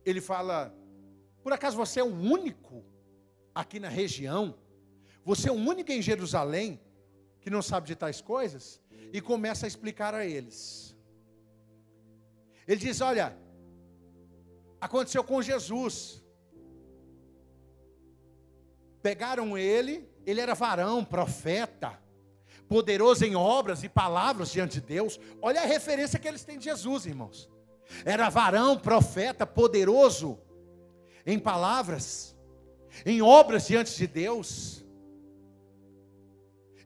ele fala: por acaso você é o único aqui na região? Você é o único em Jerusalém que não sabe de tais coisas? E começa a explicar a eles. Ele diz: olha, aconteceu com Jesus. Pegaram ele era varão, profeta, poderoso em obras e palavras diante de Deus. Olha a referência que eles têm de Jesus, irmãos. Era varão, profeta, poderoso em palavras, em obras diante de Deus.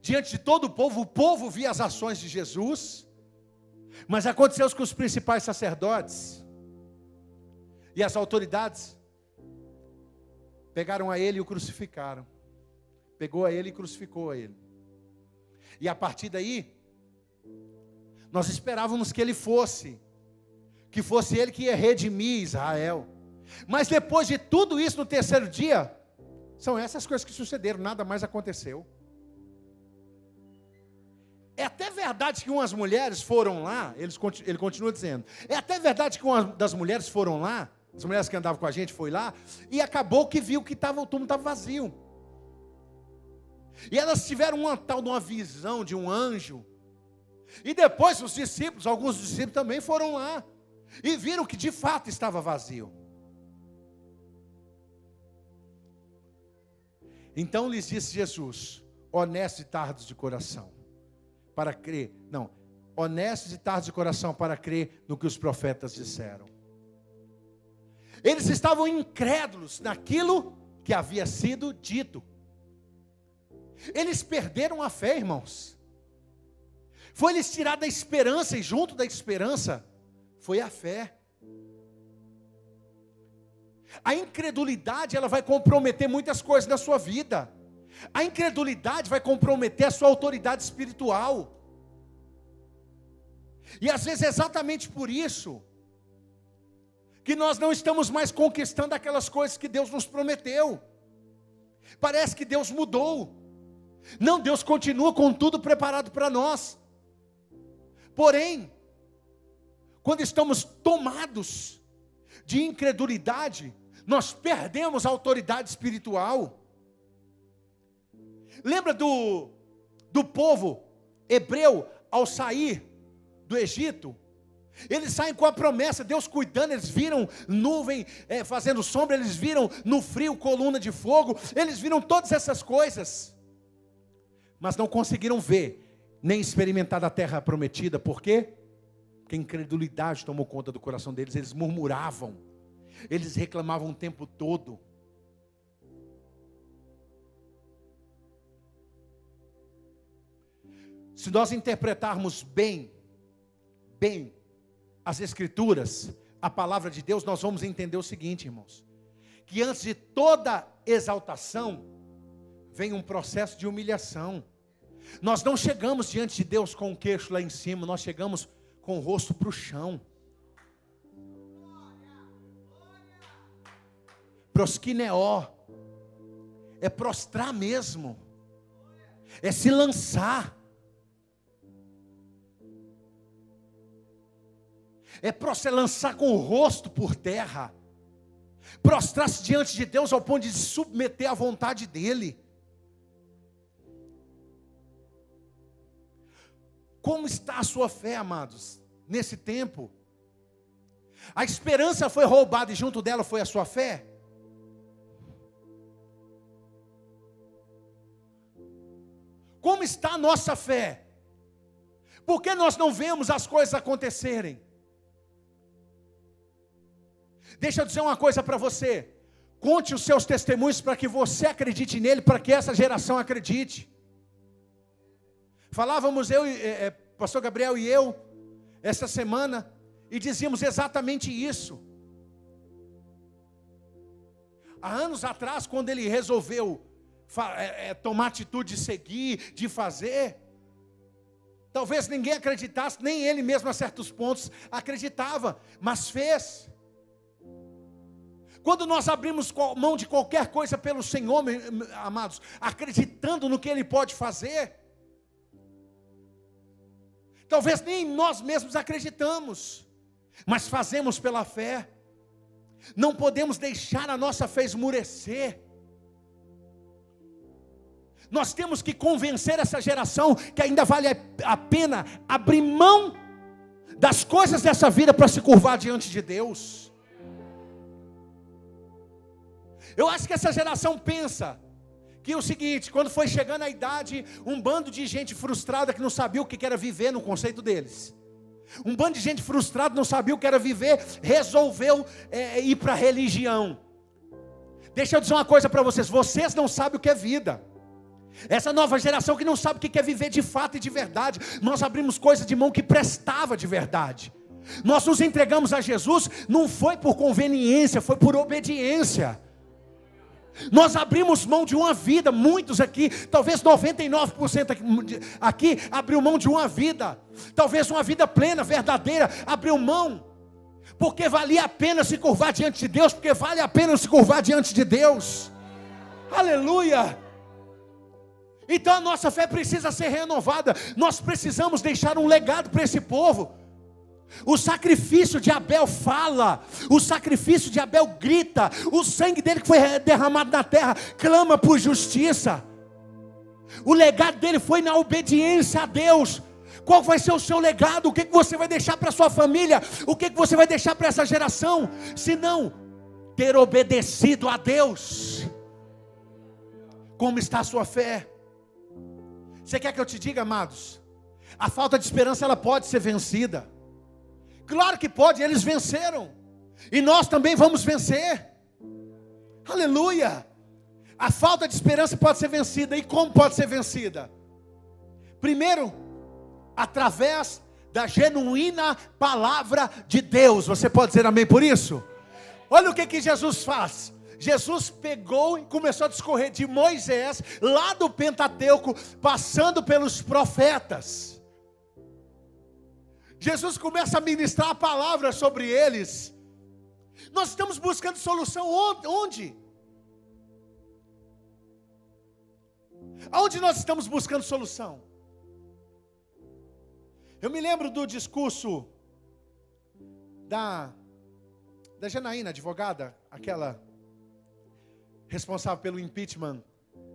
Diante de todo o povo via as ações de Jesus. Mas aconteceu que os principais sacerdotes e as autoridades pegaram a ele e o crucificaram. Pegou a ele e crucificou a ele. E a partir daí, nós esperávamos que ele fosse ele que ia redimir Israel. Mas depois de tudo isso, no terceiro dia, são essas coisas que sucederam, nada mais aconteceu. É até verdade que umas mulheres foram lá, ele continua dizendo, é até verdade que uma das mulheres foram lá, as mulheres que andavam com a gente foi lá, e acabou que viu que o túmulo estava vazio. E elas tiveram uma visão de um anjo. E depois os discípulos, alguns dos discípulos também foram lá, e viram que de fato estava vazio. Então lhes disse Jesus: honestos e tardos de coração, para crer, honestos e tardos de coração para crer no que os profetas disseram. Eles estavam incrédulos naquilo que havia sido dito. Eles perderam a fé, irmãos. Foi-lhes tirada a esperança, e junto da esperança foi a fé. A incredulidade, ela vai comprometer muitas coisas na sua vida. A incredulidade vai comprometer a sua autoridade espiritual. E às vezes é exatamente por isso que nós não estamos mais conquistando aquelas coisas que Deus nos prometeu. Parece que Deus mudou. Não, Deus continua com tudo preparado para nós. Porém, quando estamos tomados de incredulidade, nós perdemos a autoridade espiritual. Lembra do povo hebreu ao sair do Egito? Eles saem com a promessa, Deus cuidando, eles viram nuvem fazendo sombra, eles viram no frio coluna de fogo, eles viram todas essas coisas, mas não conseguiram ver, nem experimentar da terra prometida. Por quê? Porque a incredulidade tomou conta do coração deles. Eles murmuravam, eles reclamavam o tempo todo. Se nós interpretarmos bem as Escrituras, a palavra de Deus, nós vamos entender o seguinte, irmãos: que antes de toda exaltação, vem um processo de humilhação. Nós não chegamos diante de Deus com o queixo lá em cima, nós chegamos com o rosto para o chão. Prosquineó, é prostrar mesmo, é se lançar. É para você lançar com o rosto por terra, prostrar-se diante de Deus ao ponto de se submeter à vontade dEle. Como está a sua fé, amados, nesse tempo? A esperança foi roubada e junto dela foi a sua fé? Como está a nossa fé? Por que nós não vemos as coisas acontecerem? Deixa eu dizer uma coisa para você. Conte os seus testemunhos para que você acredite nele, para que essa geração acredite. Falávamos pastor Gabriel e eu, essa semana, e dizíamos exatamente isso. Há anos atrás, quando ele resolveu tomar atitude de seguir, de fazer, talvez ninguém acreditasse, nem ele mesmo a certos pontos acreditava, mas fez. Quando nós abrimos mão de qualquer coisa pelo Senhor, amados, acreditando no que Ele pode fazer, talvez nem nós mesmos acreditamos, mas fazemos pela fé. Não podemos deixar a nossa fé esmurecer. Nós temos que convencer essa geração que ainda vale a pena abrir mão das coisas dessa vida para se curvar diante de Deus. Eu acho que essa geração pensa que é o seguinte: quando foi chegando a idade, um bando de gente frustrada que não sabia o que era viver no conceito deles. Um bando de gente frustrada não sabia o que era viver, resolveu ir para a religião. Deixa eu dizer uma coisa para vocês: vocês não sabem o que é vida. Essa nova geração que não sabe o que é viver de fato e de verdade. Nós abrimos coisa de mão que prestava de verdade. Nós nos entregamos a Jesus, não foi por conveniência, foi por obediência. Nós abrimos mão de uma vida, muitos aqui, talvez 99% aqui, abriu mão de uma vida, talvez uma vida plena, verdadeira, abriu mão, porque valia a pena se curvar diante de Deus, porque vale a pena se curvar diante de Deus, aleluia. Então a nossa fé precisa ser renovada, nós precisamos deixar um legado para esse povo. O sacrifício de Abel fala, o sacrifício de Abel grita, o sangue dele que foi derramado na terra clama por justiça. O legado dele foi na obediência a Deus. Qual vai ser o seu legado? O que você vai deixar para a sua família? O que você vai deixar para essa geração? Se não ter obedecido a Deus. Como está a sua fé? Você quer que eu te diga, amados? A falta de esperança, ela pode ser vencida. Claro que pode, eles venceram. E nós também vamos vencer. Aleluia. A falta de esperança pode ser vencida. E como pode ser vencida? Primeiro, através da genuína palavra de Deus. Você pode dizer amém por isso? Olha o que Jesus faz. Jesus pegou e começou a discorrer de Moisés, lá do Pentateuco, passando pelos profetas. Jesus começa a ministrar a palavra sobre eles. Nós estamos buscando solução onde? Aonde nós estamos buscando solução? Eu me lembro do discurso da Janaína, advogada, aquela responsável pelo impeachment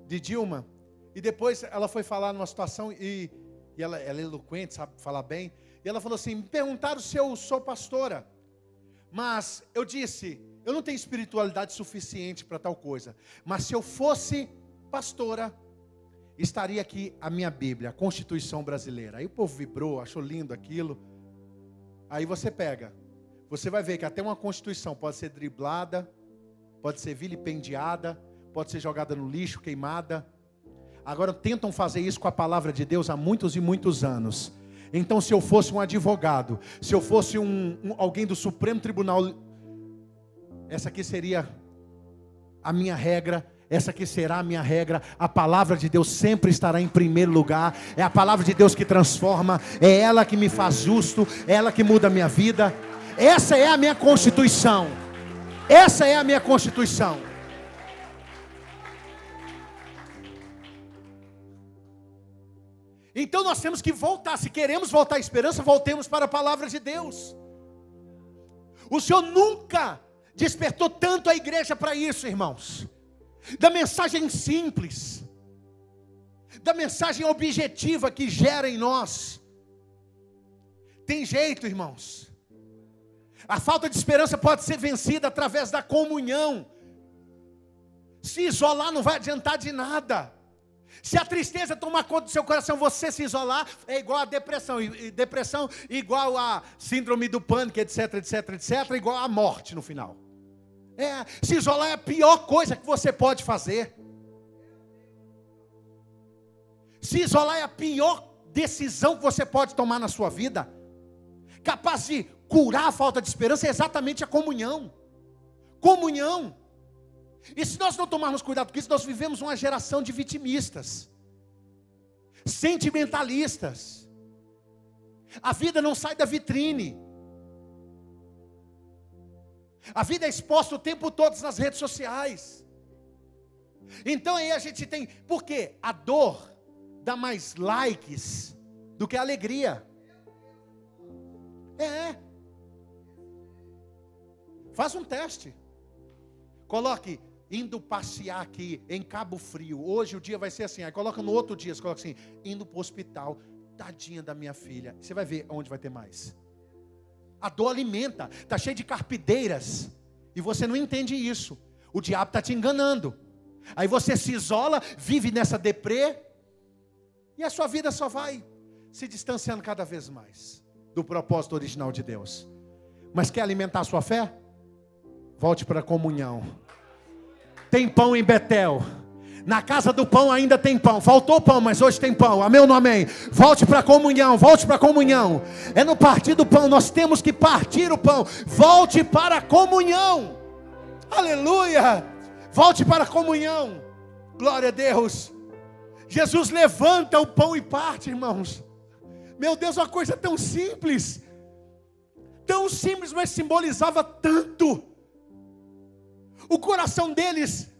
de Dilma, e depois ela foi falar numa situação, e ela é eloquente, sabe falar bem, e ela falou assim: me perguntaram se eu sou pastora, mas eu disse, eu não tenho espiritualidade suficiente para tal coisa, mas se eu fosse pastora, estaria aqui a minha Bíblia, a Constituição Brasileira. Aí o povo vibrou, achou lindo aquilo. Aí você pega, você vai ver que até uma Constituição pode ser driblada, pode ser vilipendiada, pode ser jogada no lixo, queimada. Agora tentam fazer isso com a palavra de Deus há muitos e muitos anos. Então, se eu fosse um advogado, se eu fosse alguém do Supremo Tribunal, essa aqui seria a minha regra, essa aqui será a minha regra. A palavra de Deus sempre estará em primeiro lugar. É a palavra de Deus que transforma, é ela que me faz justo, é ela que muda a minha vida. Essa é a minha Constituição. Essa é a minha Constituição. Então nós temos que voltar. Se queremos voltar à esperança, voltemos para a palavra de Deus. O Senhor nunca despertou tanto a igreja para isso, irmãos. Da mensagem simples, da mensagem objetiva que gera em nós. Tem jeito, irmãos. A falta de esperança pode ser vencida através da comunhão. Se isolar não vai adiantar de nada. Se a tristeza tomar conta do seu coração, você se isolar, é igual a depressão. E depressão igual a síndrome do pânico, etc, etc, etc, igual a morte no final. Se isolar é a pior coisa que você pode fazer. Se isolar é a pior decisão que você pode tomar na sua vida. Capaz de curar a falta de esperança é exatamente a comunhão. Comunhão. E se nós não tomarmos cuidado com isso, nós vivemos uma geração de vitimistas, sentimentalistas. A vida não sai da vitrine. A vida é exposta o tempo todo nas redes sociais. Então aí a gente tem... Por quê? A dor dá mais likes do que a alegria. Faz um teste. Coloque, indo passear aqui em Cabo Frio. Hoje o dia vai ser assim. Aí coloca no outro dia, você coloca assim, indo para o hospital. Tadinha da minha filha. Você vai ver onde vai ter mais. A dor alimenta. Está cheio de carpideiras. E você não entende isso. O diabo está te enganando. Aí você se isola, vive nessa deprê. E a sua vida só vai se distanciando cada vez mais do propósito original de Deus. Mas quer alimentar a sua fé? Volte para a comunhão. Tem pão em Betel. Na casa do pão ainda tem pão. Faltou pão, mas hoje tem pão. Amém ou não amém? Volte para a comunhão. Volte para a comunhão. É no partir do pão. Nós temos que partir o pão. Volte para a comunhão. Aleluia. Volte para a comunhão. Glória a Deus. Jesus levanta o pão e parte, irmãos. Meu Deus, uma coisa tão simples. Tão simples, mas simbolizava tanto. O coração deles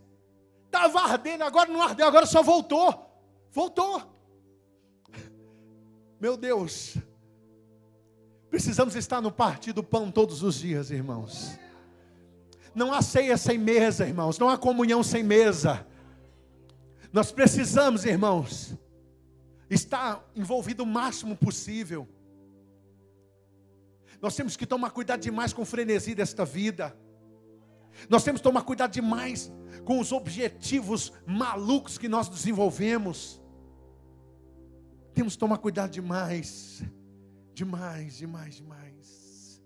estava ardendo, agora não ardeu, agora só voltou. Voltou. Meu Deus. Precisamos estar no partir do pão todos os dias, irmãos. Não há ceia sem mesa, irmãos. Não há comunhão sem mesa. Nós precisamos, irmãos, estar envolvido o máximo possível. Nós temos que tomar cuidado demais com o frenesi desta vida. Nós temos que tomar cuidado demais com os objetivos malucos que nós desenvolvemos. Temos que tomar cuidado demais. Demais, demais, demais.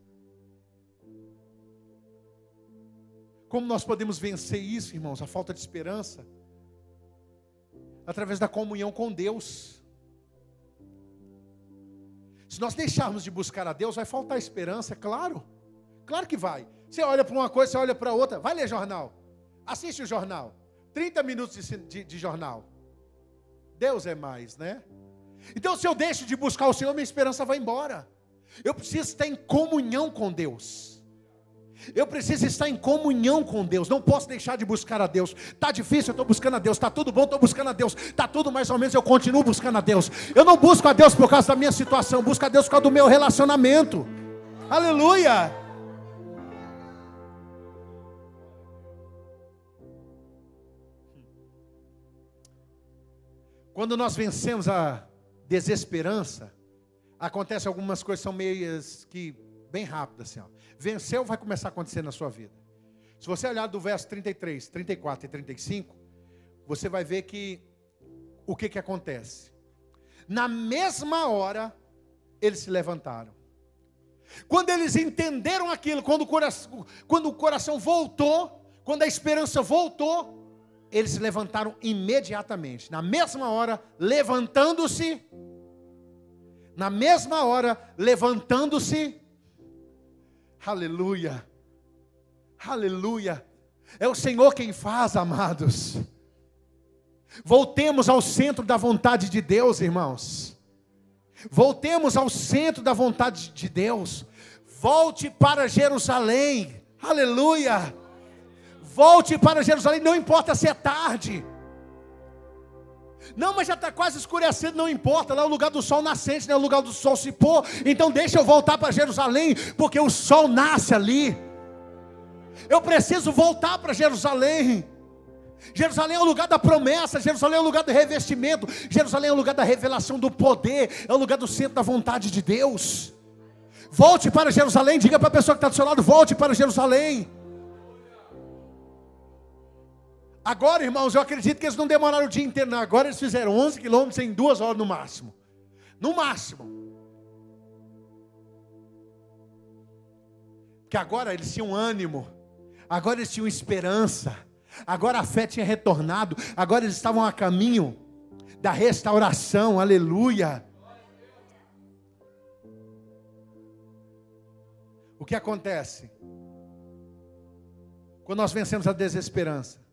Como nós podemos vencer isso, irmãos? A falta de esperança? Através da comunhão com Deus. Se nós deixarmos de buscar a Deus, vai faltar esperança, é claro. Claro que vai. Você olha para uma coisa, você olha para outra. Vai ler jornal. Assiste o jornal. 30 minutos de jornal. Deus é mais, né? Então, se eu deixo de buscar o Senhor, minha esperança vai embora. Eu preciso estar em comunhão com Deus. Eu preciso estar em comunhão com Deus. Não posso deixar de buscar a Deus. Está difícil, eu estou buscando a Deus. Está tudo bom, estou buscando a Deus. Está tudo mais ou menos, eu continuo buscando a Deus. Eu não busco a Deus por causa da minha situação. Eu busco a Deus por causa do meu relacionamento. Aleluia! Quando nós vencemos a desesperança, acontece algumas coisas que são meias que bem rápidas assim, ó. Venceu, vai começar a acontecer na sua vida. Se você olhar do verso 33, 34 e 35, você vai ver que o que acontece? Na mesma hora, eles se levantaram. Quando eles entenderam aquilo, quando o coração voltou, quando a esperança voltou, eles se levantaram imediatamente. Na mesma hora, levantando-se. Na mesma hora, levantando-se. Aleluia. Aleluia. É o Senhor quem faz, amados. Voltemos ao centro da vontade de Deus, irmãos. Voltemos ao centro da vontade de Deus. Volte para Jerusalém. Aleluia. Volte para Jerusalém, não importa se é tarde. Não, mas já está quase escurecendo, não importa. Lá é o lugar do sol nascente, não é o lugar do sol se pôr. Então deixa eu voltar para Jerusalém, porque o sol nasce ali. Eu preciso voltar para Jerusalém. Jerusalém é o lugar da promessa, Jerusalém é o lugar do revestimento, Jerusalém é o lugar da revelação do poder, é o lugar do centro da vontade de Deus. Volte para Jerusalém, diga para a pessoa que está do seu lado, volte para Jerusalém. Agora, irmãos, eu acredito que eles não demoraram o dia inteiro, não. Agora eles fizeram 11 quilômetros em 2 horas no máximo. No máximo. Porque agora eles tinham ânimo. Agora eles tinham esperança. Agora a fé tinha retornado. Agora eles estavam a caminho da restauração. Aleluia. O que acontece? Quando nós vencemos a desesperança,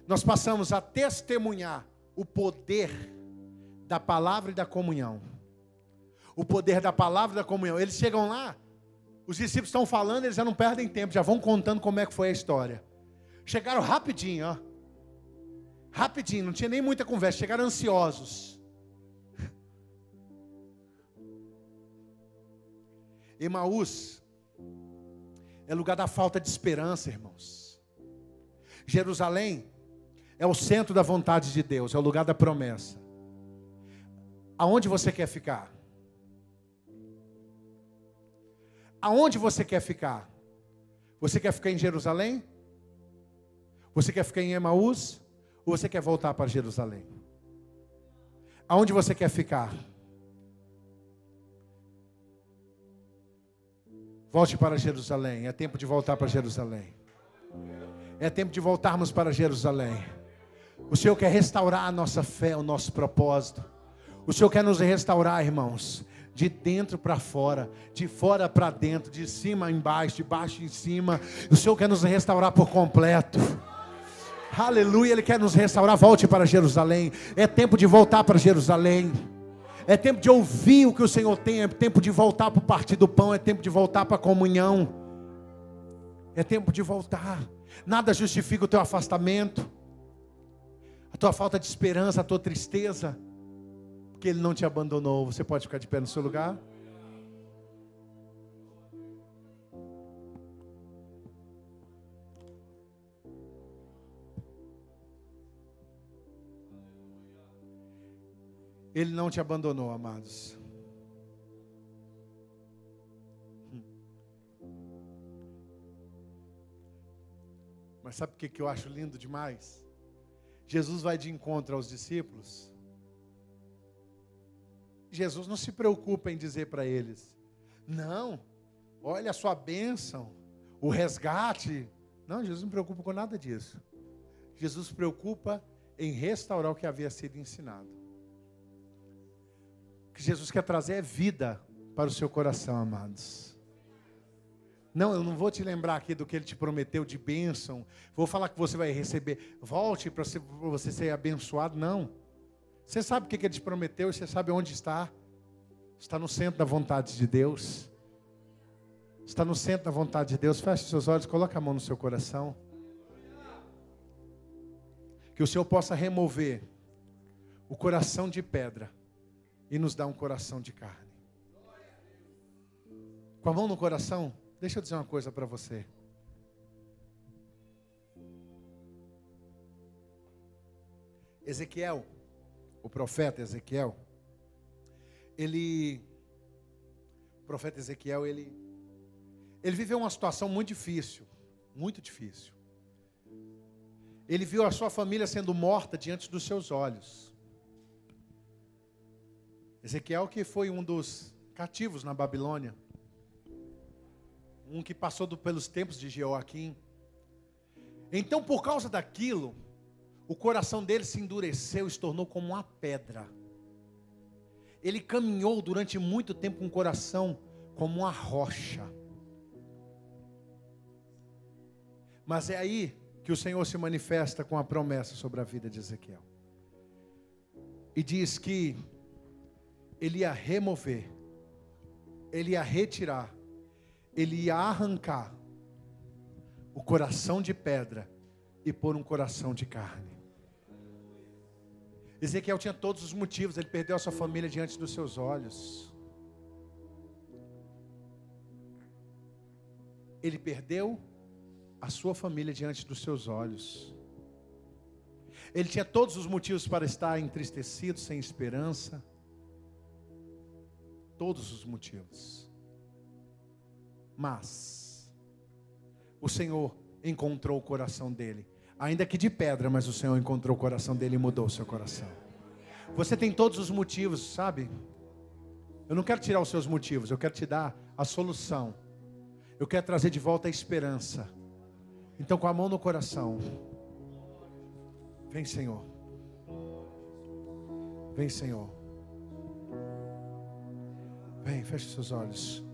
nós passamos a testemunhar o poder da palavra e da comunhão. O poder da palavra e da comunhão. Eles chegam lá, os discípulos estão falando, eles já não perdem tempo, já vão contando como é que foi a história. Chegaram rapidinho, ó. Rapidinho, não tinha nem muita conversa, chegaram ansiosos. Emaús é lugar da falta de esperança, irmãos. Jerusalém é o centro da vontade de Deus, é o lugar da promessa. Aonde você quer ficar? Aonde você quer ficar? Você quer ficar em Jerusalém? Você quer ficar em Emaús? Ou você quer voltar para Jerusalém? Aonde você quer ficar? Volte para Jerusalém. É tempo de voltar para Jerusalém. É tempo de voltarmos para Jerusalém. O Senhor quer restaurar a nossa fé, o nosso propósito. O Senhor quer nos restaurar, irmãos, de dentro para fora, de fora para dentro, de cima embaixo, de baixo em cima. O Senhor quer nos restaurar por completo. Aleluia, Ele quer nos restaurar. Volte para Jerusalém. É tempo de voltar para Jerusalém. É tempo de ouvir o que o Senhor tem. É tempo de voltar para o partir do pão. É tempo de voltar para a comunhão. É tempo de voltar. Nada justifica o teu afastamento, a tua falta de esperança, a tua tristeza, porque Ele não te abandonou. Você pode ficar de pé no seu lugar? Ele não te abandonou, amados. Mas sabe o que eu acho lindo demais? Jesus vai de encontro aos discípulos. Jesus não se preocupa em dizer para eles: não, olha a sua bênção, o resgate. Não, Jesus não se preocupa com nada disso. Jesus se preocupa em restaurar o que havia sido ensinado. O que Jesus quer trazer é vida para o seu coração, amados. Não, eu não vou te lembrar aqui do que Ele te prometeu de bênção. Vou falar que você vai receber. Volte para você ser abençoado. Não. Você sabe o que Ele te prometeu e você sabe onde está. Está no centro da vontade de Deus. Está no centro da vontade de Deus. Feche seus olhos, coloque a mão no seu coração. Que o Senhor possa remover o coração de pedra e nos dar um coração de carne. Com a mão no coração, deixa eu dizer uma coisa para você. Ezequiel, o profeta Ezequiel, o profeta Ezequiel, ele viveu uma situação muito difícil, muito difícil. Ele viu a sua família sendo morta diante dos seus olhos. Ezequiel, que foi um dos cativos na Babilônia, um que passou pelos tempos de Jeoaquim. Então, por causa daquilo, o coração dele se endureceu e se tornou como uma pedra. Ele caminhou durante muito tempo com o coração como uma rocha. Mas é aí que o Senhor se manifesta com a promessa sobre a vida de Ezequiel. E diz que Ele ia remover, Ele ia retirar, Ele ia arrancar o coração de pedra e pôr um coração de carne. Ezequiel tinha todos os motivos, ele perdeu a sua família diante dos seus olhos. Ele perdeu a sua família diante dos seus olhos. Ele tinha todos os motivos para estar entristecido, sem esperança. Todos os motivos. Mas o Senhor encontrou o coração dele. Ainda que de pedra, mas o Senhor encontrou o coração dele e mudou o seu coração. Você tem todos os motivos, sabe? Eu não quero tirar os seus motivos, eu quero te dar a solução. Eu quero trazer de volta a esperança. Então, com a mão no coração, vem, Senhor. Vem, Senhor. Vem, feche seus olhos.